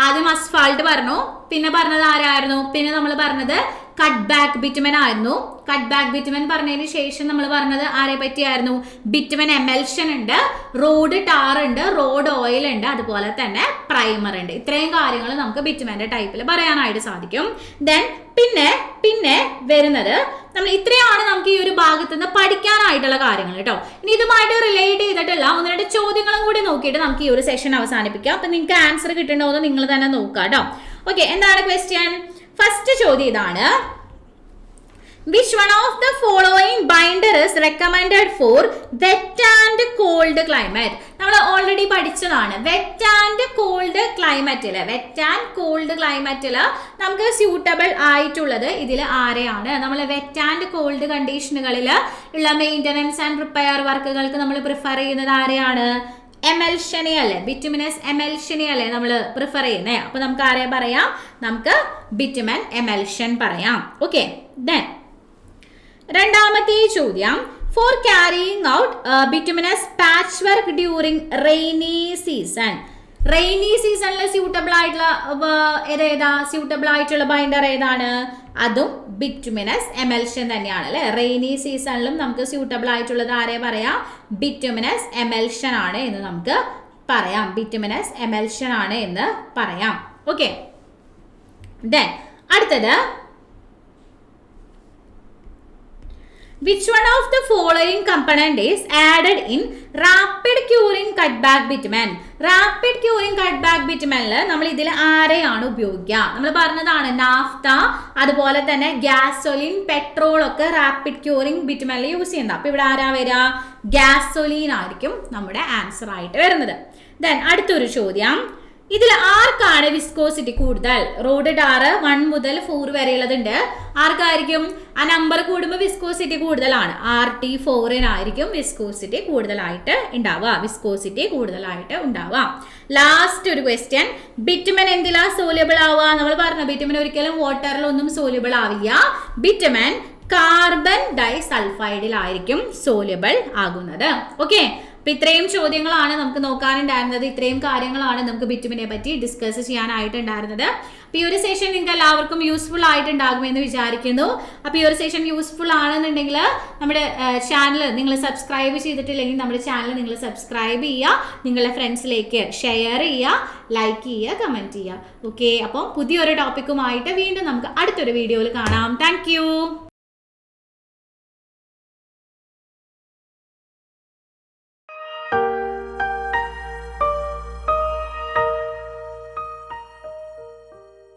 ആദ്യം അസ്ഫാൾട്ട് പറഞ്ഞു, പിന്നെ പറഞ്ഞത് ആരായിരുന്നു, പിന്നെ നമ്മൾ പറഞ്ഞത് കട്ട് ബാക്ക് ബിറ്റുമൻ ആയിരുന്നു. കട്ട് ബാക്ക് ബിറ്റുമൻ പറഞ്ഞതിന് ശേഷം നമ്മൾ പറഞ്ഞത് ആരെ പറ്റിയായിരുന്നു, ബിറ്റുമൻ എമൽഷൻ ഉണ്ട്, റോഡ് ടാർ ഉണ്ട്, റോഡ് ഓയിൽ ഉണ്ട്, അതുപോലെ തന്നെ പ്രൈമർ ഉണ്ട്. ഇത്രയും കാര്യങ്ങൾ നമുക്ക് ബിറ്റുമന്റെ ടൈപ്പിൽ പറയാനായിട്ട് സാധിക്കും. ദെൻ പിന്നെ വരുന്നത് നമ്മൾ ഇത്രയാണ് നമുക്ക് ഈ ഒരു ഭാഗത്ത് നിന്ന് പഠിക്കാനായിട്ടുള്ള കാര്യങ്ങൾ കേട്ടോ. ഇനി ഇതുമായിട്ട് റിലേറ്റ് ചെയ്തിട്ടുള്ള 1-2 ചോദ്യങ്ങളും കൂടി നോക്കിയിട്ട് നമുക്ക് ഈ ഒരു സെഷൻ അവസാനിപ്പിക്കാം. അപ്പൊ നിങ്ങൾക്ക് ആൻസർ കിട്ടണ്ടോ എന്ന് നിങ്ങൾ തന്നെ നോക്കുക കേട്ടോ. ഓക്കെ, എന്താണ് ക്വസ്റ്റ്യൻ? ഫസ്റ്റ് ചോദ്യം ഇതാണ്, which one of the following binder is recommended for wet and cold climate? നമ്മൾ ഓൾറെഡി പഠിച്ചതാണ്. വെറ്റ് ആൻഡ് കോൾഡ് ക്ലൈമറ്റിൽ നമുക്ക് സ്യൂട്ടബിൾ ആയിട്ടുള്ളത് ഇതിൽ ആരെയാണ്? നമ്മൾ വെറ്റ് ആൻഡ് കോൾഡ് കണ്ടീഷനുകളിൽ ഉള്ള മെയിൻ്റനൻസ് ആൻഡ് റിപ്പയർ വർക്കുകൾക്ക് നമ്മൾ പ്രിഫർ ചെയ്യുന്നത് ആരെയാണ്? എമൽഷനെ അല്ലേ, ബിറ്റുമിനസ് എമൽഷനെ അല്ലേ നമ്മൾ പ്രിഫർ ചെയ്യുന്നത്. അപ്പൊ നമുക്ക് ആരെ പറയാം? നമുക്ക് ബിറ്റുമൻ എമൽഷൻ പറയാം. ഓക്കെ, ദെൻ രണ്ടാമത്തെ ചോദ്യം, four carrying out bituminous patch work during rainy season. Rainy സീസണിൽ സ്യൂട്ടബിൾ ആയിട്ടുള്ള ബൈൻഡർ ഏതാണ്? അതും ബിറ്റുമിനസ് എമൽഷൻ തന്നെയാണ് അല്ലെ. റെയിനി സീസണിലും നമുക്ക് സ്യൂട്ടബിൾ ആയിട്ടുള്ളത് ആരെ പറയാം? ബിറ്റുമിനസ് എമൽഷൻ ആണ് എന്ന് നമുക്ക് പറയാം. ബിറ്റുമിനസ് എമൽഷൻ ആണ് എന്ന് പറയാം. ഓക്കെ, ദെൻ അടുത്തത്, which one of the following component is added in rapid curing cutback bitumen? Rapid curing cut back ബിറ്റുമനിൽ നമ്മൾ ഇതിൽ ആരെയാണ് ഉപയോഗിക്കുക? നമ്മൾ പറഞ്ഞതാണ് നാഫ്ത, അതുപോലെ തന്നെ ഗ്യാസോലിൻ, പെട്രോൾ ഒക്കെ റാപ്പിഡ് ക്യൂറിംഗ് ബിറ്റുമനിൽ യൂസ് ചെയ്യുന്നത്. അപ്പൊ ഇവിടെ ആരാ വരിക? ഗ്യാസോലിൻ ആയിരിക്കും നമ്മുടെ ആൻസർ ആയിട്ട് വരുന്നത്. ദെൻ അടുത്തൊരു ചോദ്യം, ഇതിൽ ആർക്കാണ് വിസ്കോസിറ്റി കൂടുതൽ? റോഡ് ടാർ 1 മുതൽ 4 വരെയുള്ളതുണ്ട്. ആർക്കായിരിക്കും? ആ നമ്പർ കൂടുമ്പോൾ വിസ്കോസിറ്റി കൂടുതലാണ്. RT4-നായിരിക്കും വിസ്കോസിറ്റി കൂടുതലായിട്ട് ഉണ്ടാവുക. ലാസ്റ്റ് ഒരു ക്വസ്റ്റ്യൻ, ബിറ്റുമൻ എന്തിലാ സോല്യൂബിൾ ആവുക? നമ്മൾ പറഞ്ഞു ബിറ്റുമൻ ഒരിക്കലും വാട്ടറിലൊന്നും സോല്യൂബിൾ ആവില്ല. ബിറ്റുമൻ കാർബൺ ഡൈസൾഫൈഡിലായിരിക്കും സോല്യൂബിൾ ആകുന്നത്. ഓക്കെ, അപ്പൊ ഇത്രയും ചോദ്യങ്ങളാണ് നമുക്ക് നോക്കാനുണ്ടായിരുന്നത്. ഇത്രയും കാര്യങ്ങളാണ് നമുക്ക് ബിറ്റുമിനെ പറ്റി ഡിസ്കസ് ചെയ്യാനായിട്ടുണ്ടായിരുന്നത്. അപ്പൊ ഈ ഒരു സെഷൻ നിങ്ങൾക്ക് എല്ലാവർക്കും യൂസ്ഫുൾ ആയിട്ടുണ്ടാകുമെന്ന് വിചാരിക്കുന്നു. അപ്പൊ ഈ ഒരു സെഷൻ യൂസ്ഫുൾ ആണെന്നുണ്ടെങ്കിൽ നമ്മുടെ ചാനൽ നിങ്ങൾ സബ്സ്ക്രൈബ് ചെയ്തിട്ടില്ലെങ്കിൽ നമ്മുടെ ചാനൽ നിങ്ങൾ സബ്സ്ക്രൈബ് ചെയ്യുക, നിങ്ങളുടെ ഫ്രണ്ട്സിലേക്ക് ഷെയർ ചെയ്യുക, ലൈക്ക് ചെയ്യുക, കമന്റ് ചെയ്യുക. ഓക്കെ, അപ്പം പുതിയൊരു ടോപ്പിക്കുമായിട്ട് വീണ്ടും നമുക്ക് അടുത്തൊരു വീഡിയോയിൽ കാണാം. താങ്ക്